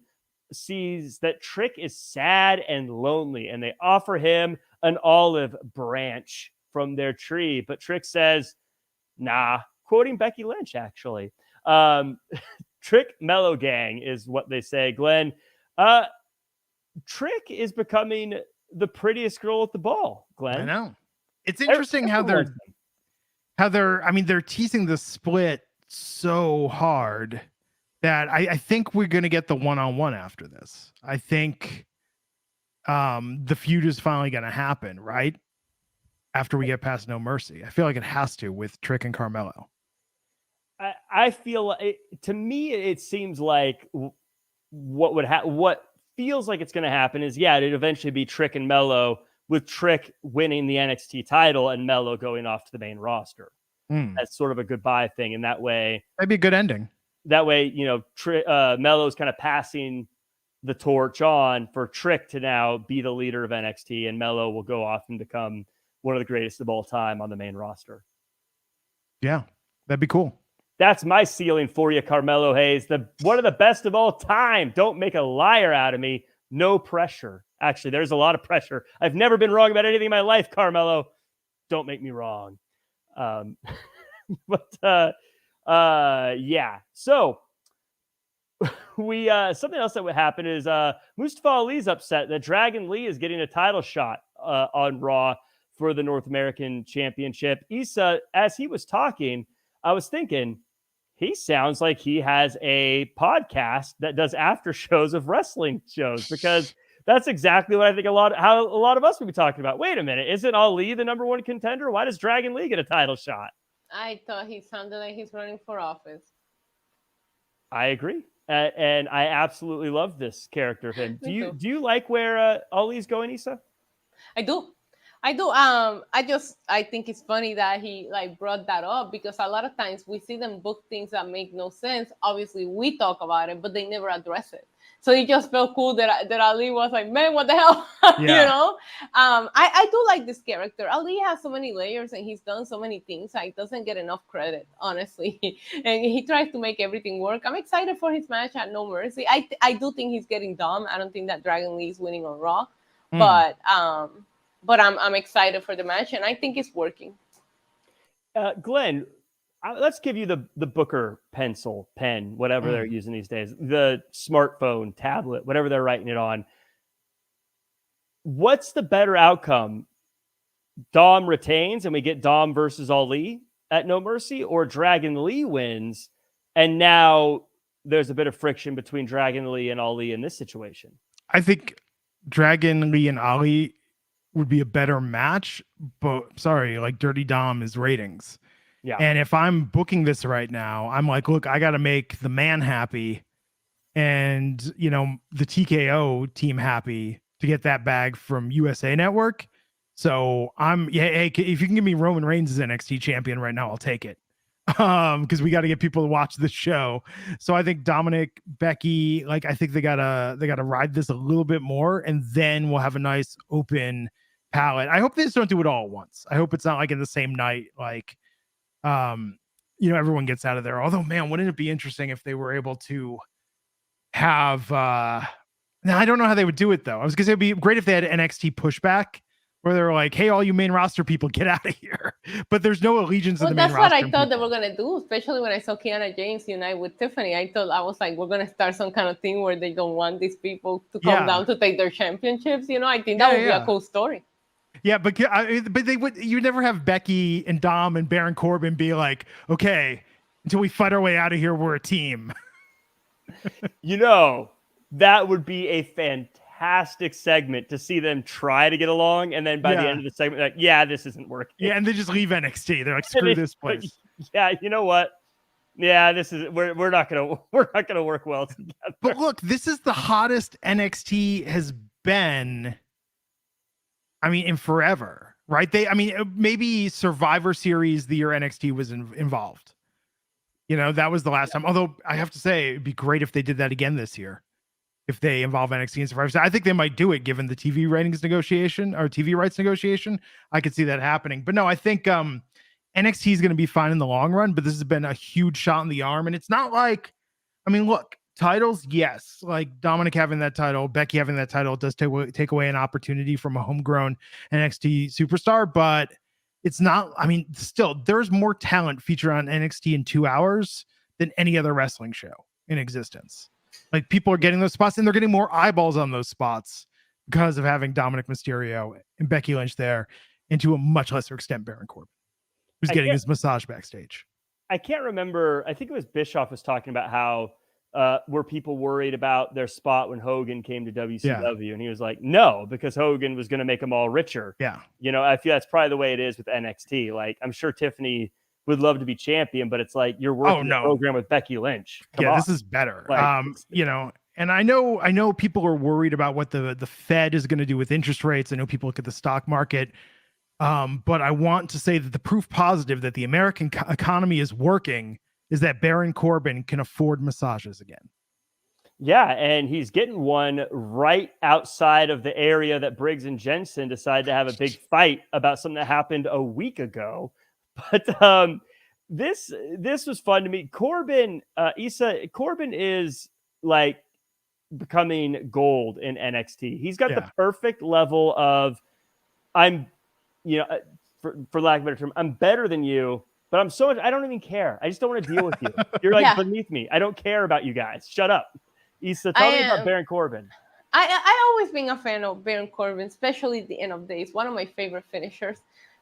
sees that Trick is sad and lonely, and they offer him an olive branch from their tree. But Trick says, nah, quoting Becky Lynch, actually. Trick Mellow Gang is what they say. Glenn, Trick is becoming the prettiest girl at the ball, Glenn. I know. It's interesting how they're teasing the split so hard that I think we're going to get the one-on-one after this. I think the feud is finally going to happen, right? After we get past No Mercy. I feel like it has to with Trick and Carmelo. I feel to me, it seems like what feels like it's going to happen is, it'd eventually be Trick and Mello, with Trick winning the NXT title and Mello going off to the main roster. That's sort of a goodbye thing. And that way, that'd be a good ending. That way, Mello's kind of passing the torch on for Trick to now be the leader of NXT, and Mello will go off and become one of the greatest of all time on the main roster. Yeah, that'd be cool. That's my ceiling for you, Carmelo Hayes. One of the best of all time. Don't make a liar out of me. No pressure. Actually, there's a lot of pressure. I've never been wrong about anything in my life, Carmelo. Don't make me wrong. Yeah. So we something else that would happen is Mustafa Ali's upset that Dragon Lee is getting a title shot on Raw for the North American Championship. Issa, as he was talking, I was thinking, he sounds like he has a podcast that does after shows of wrestling shows, because that's exactly what I think how a lot of us would be talking about. Wait a minute, isn't Ali the number one contender? Why does Dragon Lee get a title shot? I thought he sounded like he's running for office. I agree. And I absolutely love this character of him. Do you like where Ali's going, Issa? I do. I think it's funny that he brought that up, because a lot of times we see them book things that make no sense. Obviously, we talk about it, but they never address it. So it just felt cool that Ali was like, man, what the hell? Yeah. I do like this character. Ali has so many layers and he's done so many things. He doesn't get enough credit, honestly. And he tries to make everything work. I'm excited for his match at No Mercy. I do think he's getting dumb. I don't think that Dragon Lee is winning on Raw, but I'm excited for the match, and I think it's working. Glenn, let's give you the Booker pencil, pen, whatever they're using these days, the smartphone, tablet, whatever they're writing it on. What's the better outcome? Dom retains and we get Dom versus Ali at No Mercy, or Dragon Lee wins and now there's a bit of friction between Dragon Lee and Ali in this situation? I think Dragon Lee and Ali would be a better match, but sorry, Dirty Dom is ratings. Yeah. And if I'm booking this right now, I'm like, look, I got to make the man happy and, the TKO team happy to get that bag from USA Network. So hey, if you can give me Roman Reigns as NXT champion right now, I'll take it. Because we got to get people to watch the show. So I think Dominic, Becky, I think they gotta ride this a little bit more, and then we'll have a nice open palette. I hope they just don't do it all at once. I hope it's not in the same night, everyone gets out of there. Although, man, wouldn't it be interesting if they were able to have now I don't know how they would do it though. I was gonna say it'd be great if they had NXT pushback where they're like, hey, all you main roster people, get out of here. But there's no allegiance in the main roster. That's what I thought they were going to do, especially when I saw Kiana James unite with Tiffany. I was like, we're going to start some kind of thing where they don't want these people to come down to take their championships. I think that would be a cool story. Yeah, but they would. You never have Becky and Dom and Baron Corbin be like, okay, until we fight our way out of here, we're a team. That would be a fantastic segment to see them try to get along, and then by the end of the segment, this isn't working. Yeah, and they just leave NXT. They're like, screw this place. Yeah, you know what? Yeah, we're not gonna work well together. But look, this is the hottest NXT has been. In forever, right? Maybe Survivor Series the year NXT was involved. That was the last time. Although I have to say, it'd be great if they did that again this year. If they involve NXT and Survivor Series, I think they might do it given the TV ratings negotiation or TV rights negotiation. I could see that happening. But no, I think NXT is going to be fine in the long run, but this has been a huge shot in the arm. And it's not like, I mean, look, titles, yes, like Dominic having that title, Becky having that title does take away an opportunity from a homegrown NXT superstar, but it's not, I mean, still, there's more talent featured on NXT in 2 hours than any other wrestling show in existence. Like, people are getting those spots, and they're getting more eyeballs on those spots because of having Dominic Mysterio and Becky Lynch there, and to a much lesser extent, Baron Corbin, who's getting his massage backstage. I can't remember. I think it was Bischoff was talking about how were people worried about their spot when Hogan came to WCW? And he was like, no, because Hogan was going to make them all richer. Yeah. You know, I feel that's probably the way it is with NXT. Like, I'm sure Tiffany would love to be champion, but it's like, you're working the program with Becky Lynch. Come on. This is better. Like, you know, and I know people are worried about what the Fed is going to do with interest rates. I know people look at the stock market. But I want to say that the proof positive that the American economy is working is that Baron Corbin can afford massages again. Yeah, and he's getting one right outside of the area that Briggs and Jensen decided to have a big fight about something that happened a week ago. But this was fun to me. Corbin, Corbin is like becoming gold in NXT. He's got the perfect level of, I'm, you know, for lack of a better term, I'm better than you, but I'm so much, I don't even care. I just don't want to deal with you. You're like beneath me. I don't care about you guys. Shut up. Issa, tell me about Baron Corbin. I always been a fan of Baron Corbin, especially the end of days. One of my favorite finishers.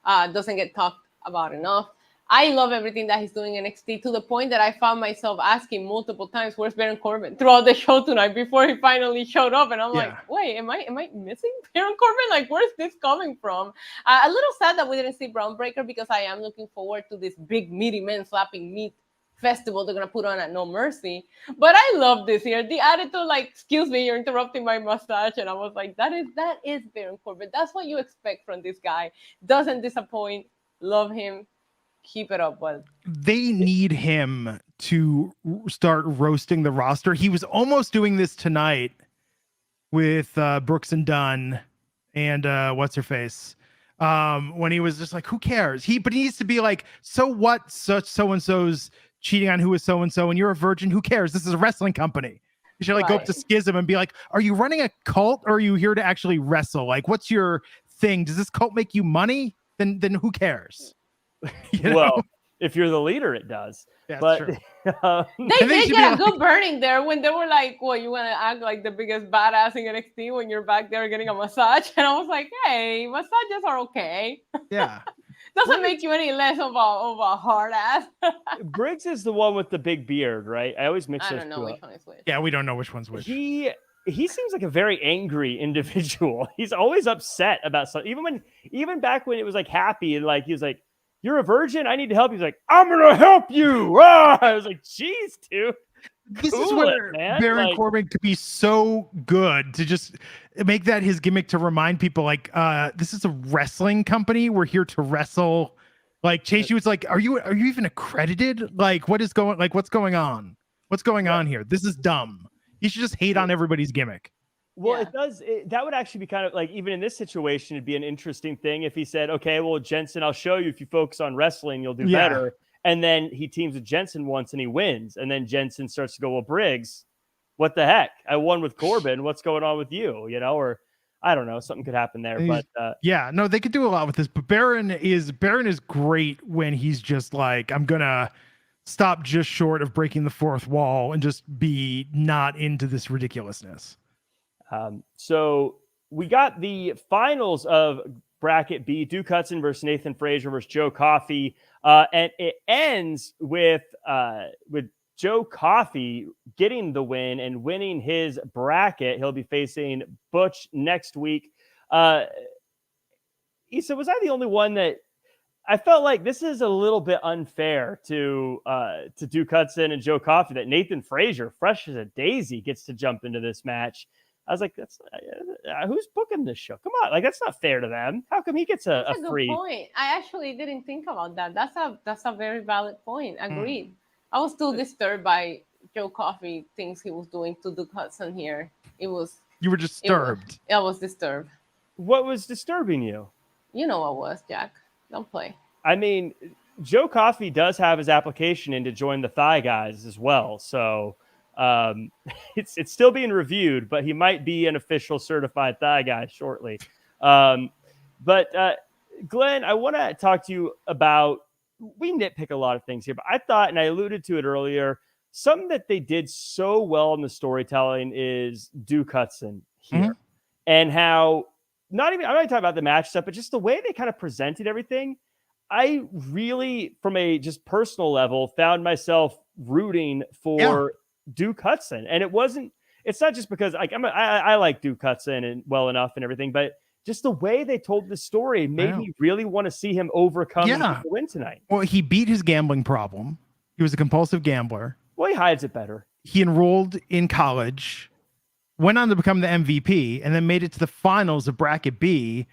Doesn't get talked about enough. I love everything that he's doing in NXT, to the point that I found myself asking multiple times, where's Baron Corbin throughout the show tonight before he finally showed up. And I'm like, wait, am I missing Baron Corbin? Like, where's this coming from? A little sad that we didn't see Brown Breaker, because I am looking forward to this big meaty men slapping meat festival they're going to put on at No Mercy. But I love this here. The attitude, like, excuse me, you're interrupting my mustache. And I was like, that is Baron Corbin. That's what you expect from this guy. Doesn't disappoint. Love him. Keep it up, bud. They need him to start roasting the roster. He was almost doing this tonight with Brooks and Dunn and what's her face, when he was just like, who cares? But he needs to be like, so what? So and so's cheating on who is so and so, and you're a virgin. Who cares? This is a wrestling company. You should go up to Schism and be like, are you running a cult, or are you here to actually wrestle? Like, what's your thing? Does this cult make you money? Then who cares? You know? Well, if you're the leader, it does. Yeah, but true. They did get a good burning there when they were like, well, you want to act like the biggest badass in NXT when you're back there getting a massage? And I was like, hey, massages are okay. Yeah. Doesn't make you any less of a hard ass. Briggs is the one with the big beard, right? I always mix those two up. I don't know which one is which. Yeah, we don't know which one's which. He seems like a very angry individual. He's always upset about something. Even back when it was like happy, and like he was like, you're a virgin, I need to help you. He's like, I'm gonna help you. I was like, geez, dude. This is where Baron Corbin could be so good, to just make that his gimmick, to remind people like, this is a wrestling company. We're here to wrestle. Like, Chase, you was like, are you even accredited? Like, what's going on? What's going on here? This is dumb. You should just hate on everybody's gimmick. Well, it does. That would actually be kind of like, even in this situation, it'd be an interesting thing if he said, okay, well, Jensen, I'll show you, if you focus on wrestling, you'll do better. And then he teams with Jensen once and he wins. And then Jensen starts to go, well, Briggs, what the heck? I won with Corbin. What's going on with you? You know, or I don't know, something could happen there. But no, they could do a lot with this. But Baron is great when he's just like, I'm gonna stop just short of breaking the fourth wall and just be not into this ridiculousness. So we got the finals of bracket B, Duke Hudson versus Nathan Frazier versus Joe Coffey. And it ends with Joe Coffey getting the win and winning his bracket. He'll be facing Butch next week. Issa, was I the only one that I felt like this is a little bit unfair to Duke Hudson and Joe Coffey, that Nathan Frazier, fresh as a daisy, gets to jump into this match? I was like, "That's who's booking this show? Come on, like, that's not fair to them. How come he gets a free?" Good point. I actually didn't think about that. That's a very valid point. Agreed. I was still disturbed by Joe Coffey things he was doing to Duke Hudson here. You were disturbed. I was disturbed. What was disturbing you? You know what was, Jack. Don't play. I mean, Joe Coffey does have his application in to join the Thigh Guys as well. So it's still being reviewed, but he might be an official certified Thigh Guy shortly. But Glenn, I want to talk to you about, we nitpick a lot of things here, but I thought, and I alluded to it earlier, something that they did so well in the storytelling is Duke Hudson here. And how, I'm not talking about the match stuff, but just the way they kind of presented everything. I really, from a just personal level, found myself rooting for Duke Hudson. And it's not just because I like Duke Hudson and well enough and everything, but just the way they told the story made me really want to see him overcome and get the win tonight. Well, he beat his gambling problem. He was a compulsive gambler. Well, he hides it better. He enrolled in college, went on to become the MVP, and then made it to the finals of Bracket B.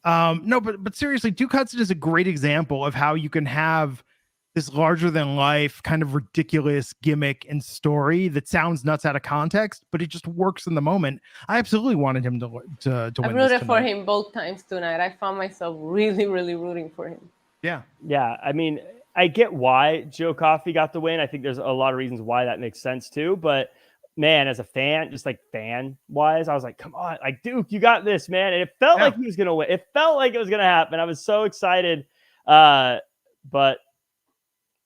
But seriously, Duke Hudson is a great example of how you can have this larger than life kind of ridiculous gimmick and story that sounds nuts out of context, but it just works in the moment. I absolutely wanted him to win. I rooted for him both times tonight. I found myself really, really rooting for him. Yeah. Yeah. I mean, I get why Joe Coffey got the win. I think there's a lot of reasons why that makes sense too. But man, as a fan, just like fan wise, I was like, come on, like Duke, you got this, man. And it felt like he was going to win. It felt like it was going to happen. I was so excited. But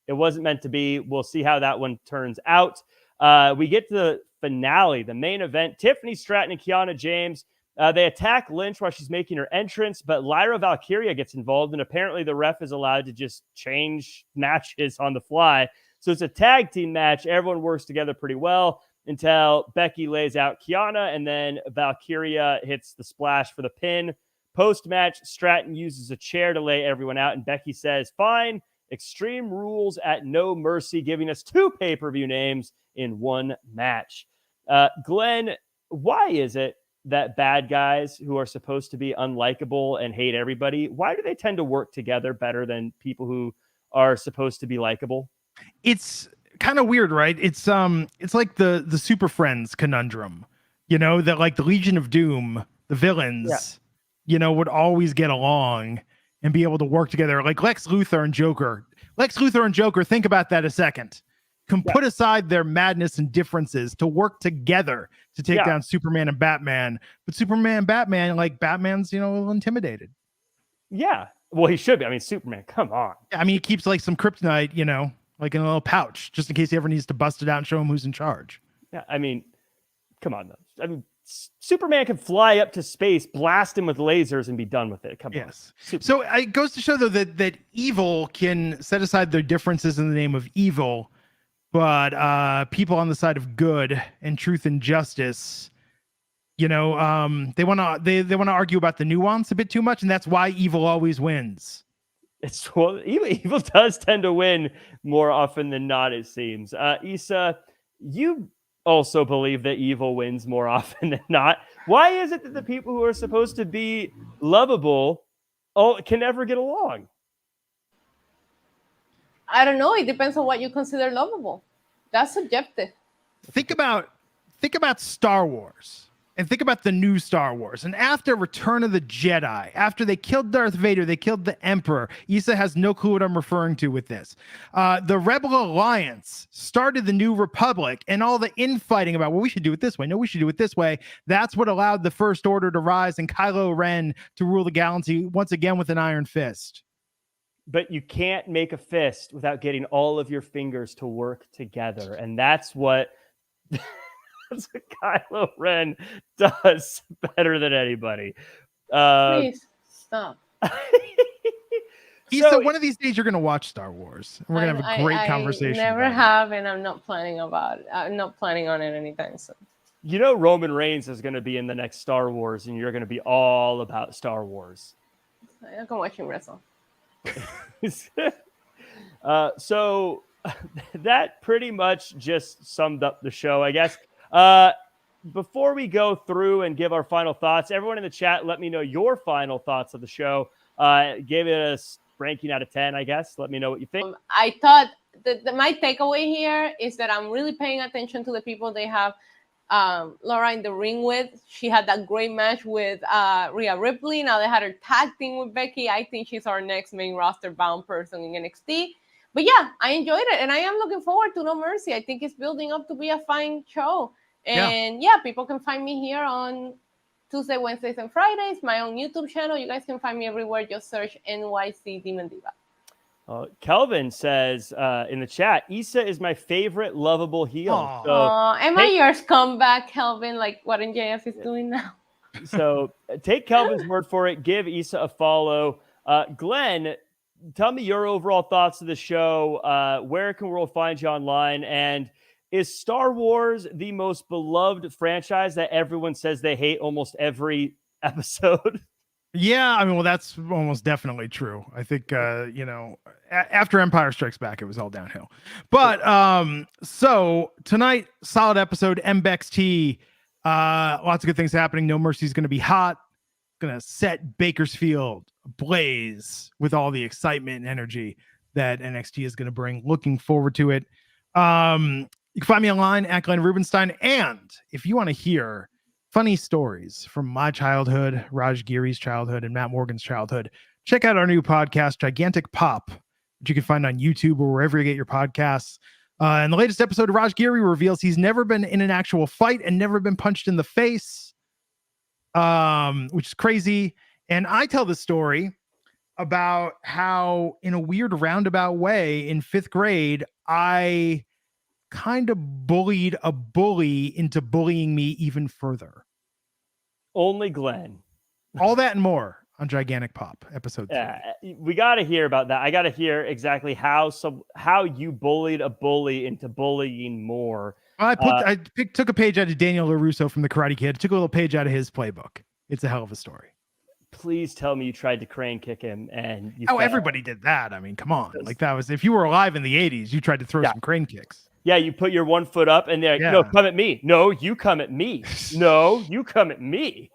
it wasn't meant to be. We'll see how that one turns out. We get to the finale, the main event. Tiffany Stratton and Kiana James. They attack Lynch while she's making her entrance, but Lyra Valkyria gets involved, and apparently the ref is allowed to just change matches on the fly. So it's a tag team match. Everyone works together pretty well until Becky lays out Kiana, and then Valkyria hits the splash for the pin. Post-match, Stratton uses a chair to lay everyone out, and Becky says, fine, Extreme Rules at No Mercy, giving us 2 pay-per-view names in one match. Glenn, why is it that bad guys who are supposed to be unlikable and hate everybody, why do they tend to work together better than people who are supposed to be likable? It's kind of weird, right? It's like the Super Friends conundrum, that like the Legion of Doom, the villains, would always get along and be able to work together. Like Lex Luthor and Joker. Think about that a second. Put aside their madness and differences to work together to take down Superman and Batman. But Superman and Batman, like Batman's, a little intimidated. Yeah. Well, he should be. I mean, Superman, come on. I mean, he keeps like some kryptonite, like in a little pouch, just in case he ever needs to bust it out and show him who's in charge. Yeah. I mean, come on, though. I mean, Superman can fly up to space, blast him with lasers, and be done with it. Come on. So it goes to show, though, that evil can set aside their differences in the name of evil. But people on the side of good and truth and justice, they want to argue about the nuance a bit too much, and that's why evil always wins. Evil does tend to win more often than not, it seems. Issa, you also believe that evil wins more often than not. Why is it that the people who are supposed to be lovable can never get along? I don't know. It depends on what you consider lovable. That's subjective. Think about Star Wars and think about the new Star Wars. And after Return of the Jedi, after they killed Darth Vader, they killed the Emperor. Issa has no clue what I'm referring to with this. The Rebel Alliance started the New Republic, and all the infighting about, well, we should do it this way. No, we should do it this way. That's what allowed the First Order to rise and Kylo Ren to rule the galaxy once again with an iron fist. But you can't make a fist without getting all of your fingers to work together. And that's what Kylo Ren does better than anybody. Please stop. So one of these days you're going to watch Star Wars. And we're going to have a great conversation. I never have, and I'm not planning about it. I'm not planning on it anytime soon. Roman Reigns is going to be in the next Star Wars, and you're going to be all about Star Wars. I can watch him wrestle. So that pretty much just summed up the show, I guess. Before we go through and give our final thoughts, everyone in the chat, let me know your final thoughts of the show. Give it a ranking out of 10, I guess. Let me know what you think. I thought my takeaway here is that I'm really paying attention to the people they have Laura in the ring with. She had that great match with Rhea Ripley. Now they had her tag team with Becky. I think she's our next main roster bound person in NXT. But yeah, I enjoyed it, and I am looking forward to No Mercy. I think it's building up to be a fine show. And yeah, people can find me here on Tuesday, Wednesdays, and Fridays. My own YouTube channel. You guys can find me everywhere. Just search NYC Demon Diva. Kelvin says in the chat, Issa is my favorite lovable heel. Aww. So, am I yours comeback, Kelvin, like what MJF is doing now? So take Kelvin's word for it. Give Issa a follow. Glenn, tell me your overall thoughts of the show. Where can we find you online? And is Star Wars the most beloved franchise that everyone says they hate almost every episode? Yeah, I mean, well, that's almost definitely true. I think, after Empire Strikes Back, it was all downhill. But so tonight, solid episode, MBXT. Lots of good things happening. No Mercy is going to be hot. Going to set Bakersfield ablaze with all the excitement and energy that NXT is going to bring. Looking forward to it. You can find me online at Glenn Rubenstein. And if you want to hear funny stories from my childhood, Raj Giri's childhood, and Matt Morgan's childhood, check out our new podcast, Gigantic Pop, which you can find on YouTube or wherever you get your podcasts. In the latest episode, Raj Giri reveals he's never been in an actual fight and never been punched in the face, which is crazy. And I tell the story about how, in a weird roundabout way, in 5th grade, I kind of bullied a bully into bullying me even further. Only Glenn. All that and more on Gigantic Pop, episode 3. We got to hear about that. I got to hear exactly how you bullied a bully into bullying more. I took a page out of Daniel LaRusso from The Karate Kid, took a little page out of his playbook. It's a hell of a story. Please tell me you tried to crane kick him and you everybody did that. I mean, come on. Like, that was, if you were alive in the 80s, you tried to throw some crane kicks. Yeah, you put your one foot up and they're like, no, come at me. No, you come at me. No, you come at me.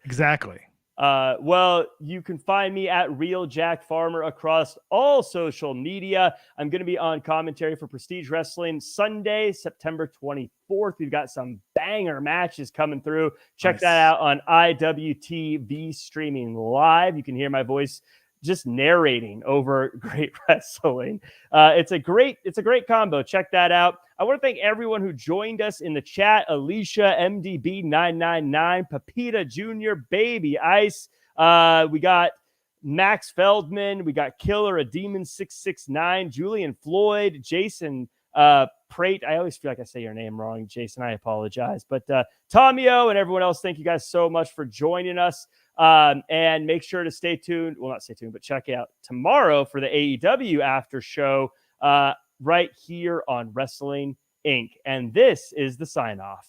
Exactly. Well, you can find me at Real Jack Farmer across all social media. I'm going to be on commentary for Prestige Wrestling Sunday, September 24th. We've got some banger matches coming through. Check that out on IWTV streaming live. You can hear my voice just narrating over great wrestling. It's a great combo. Check that out. I want to thank everyone who joined us in the chat. Alicia, MDB999, Pepita Jr., Baby Ice. We got Max Feldman. We got Killer, a Demon 669, Julian Floyd, Jason Prate. I always feel like I say your name wrong, Jason. I apologize. But Tomio and everyone else, thank you guys so much for joining us. And make sure to stay tuned. Well, not stay tuned, but check out tomorrow for the AEW after show right here on Wrestling Inc. And this is the sign off.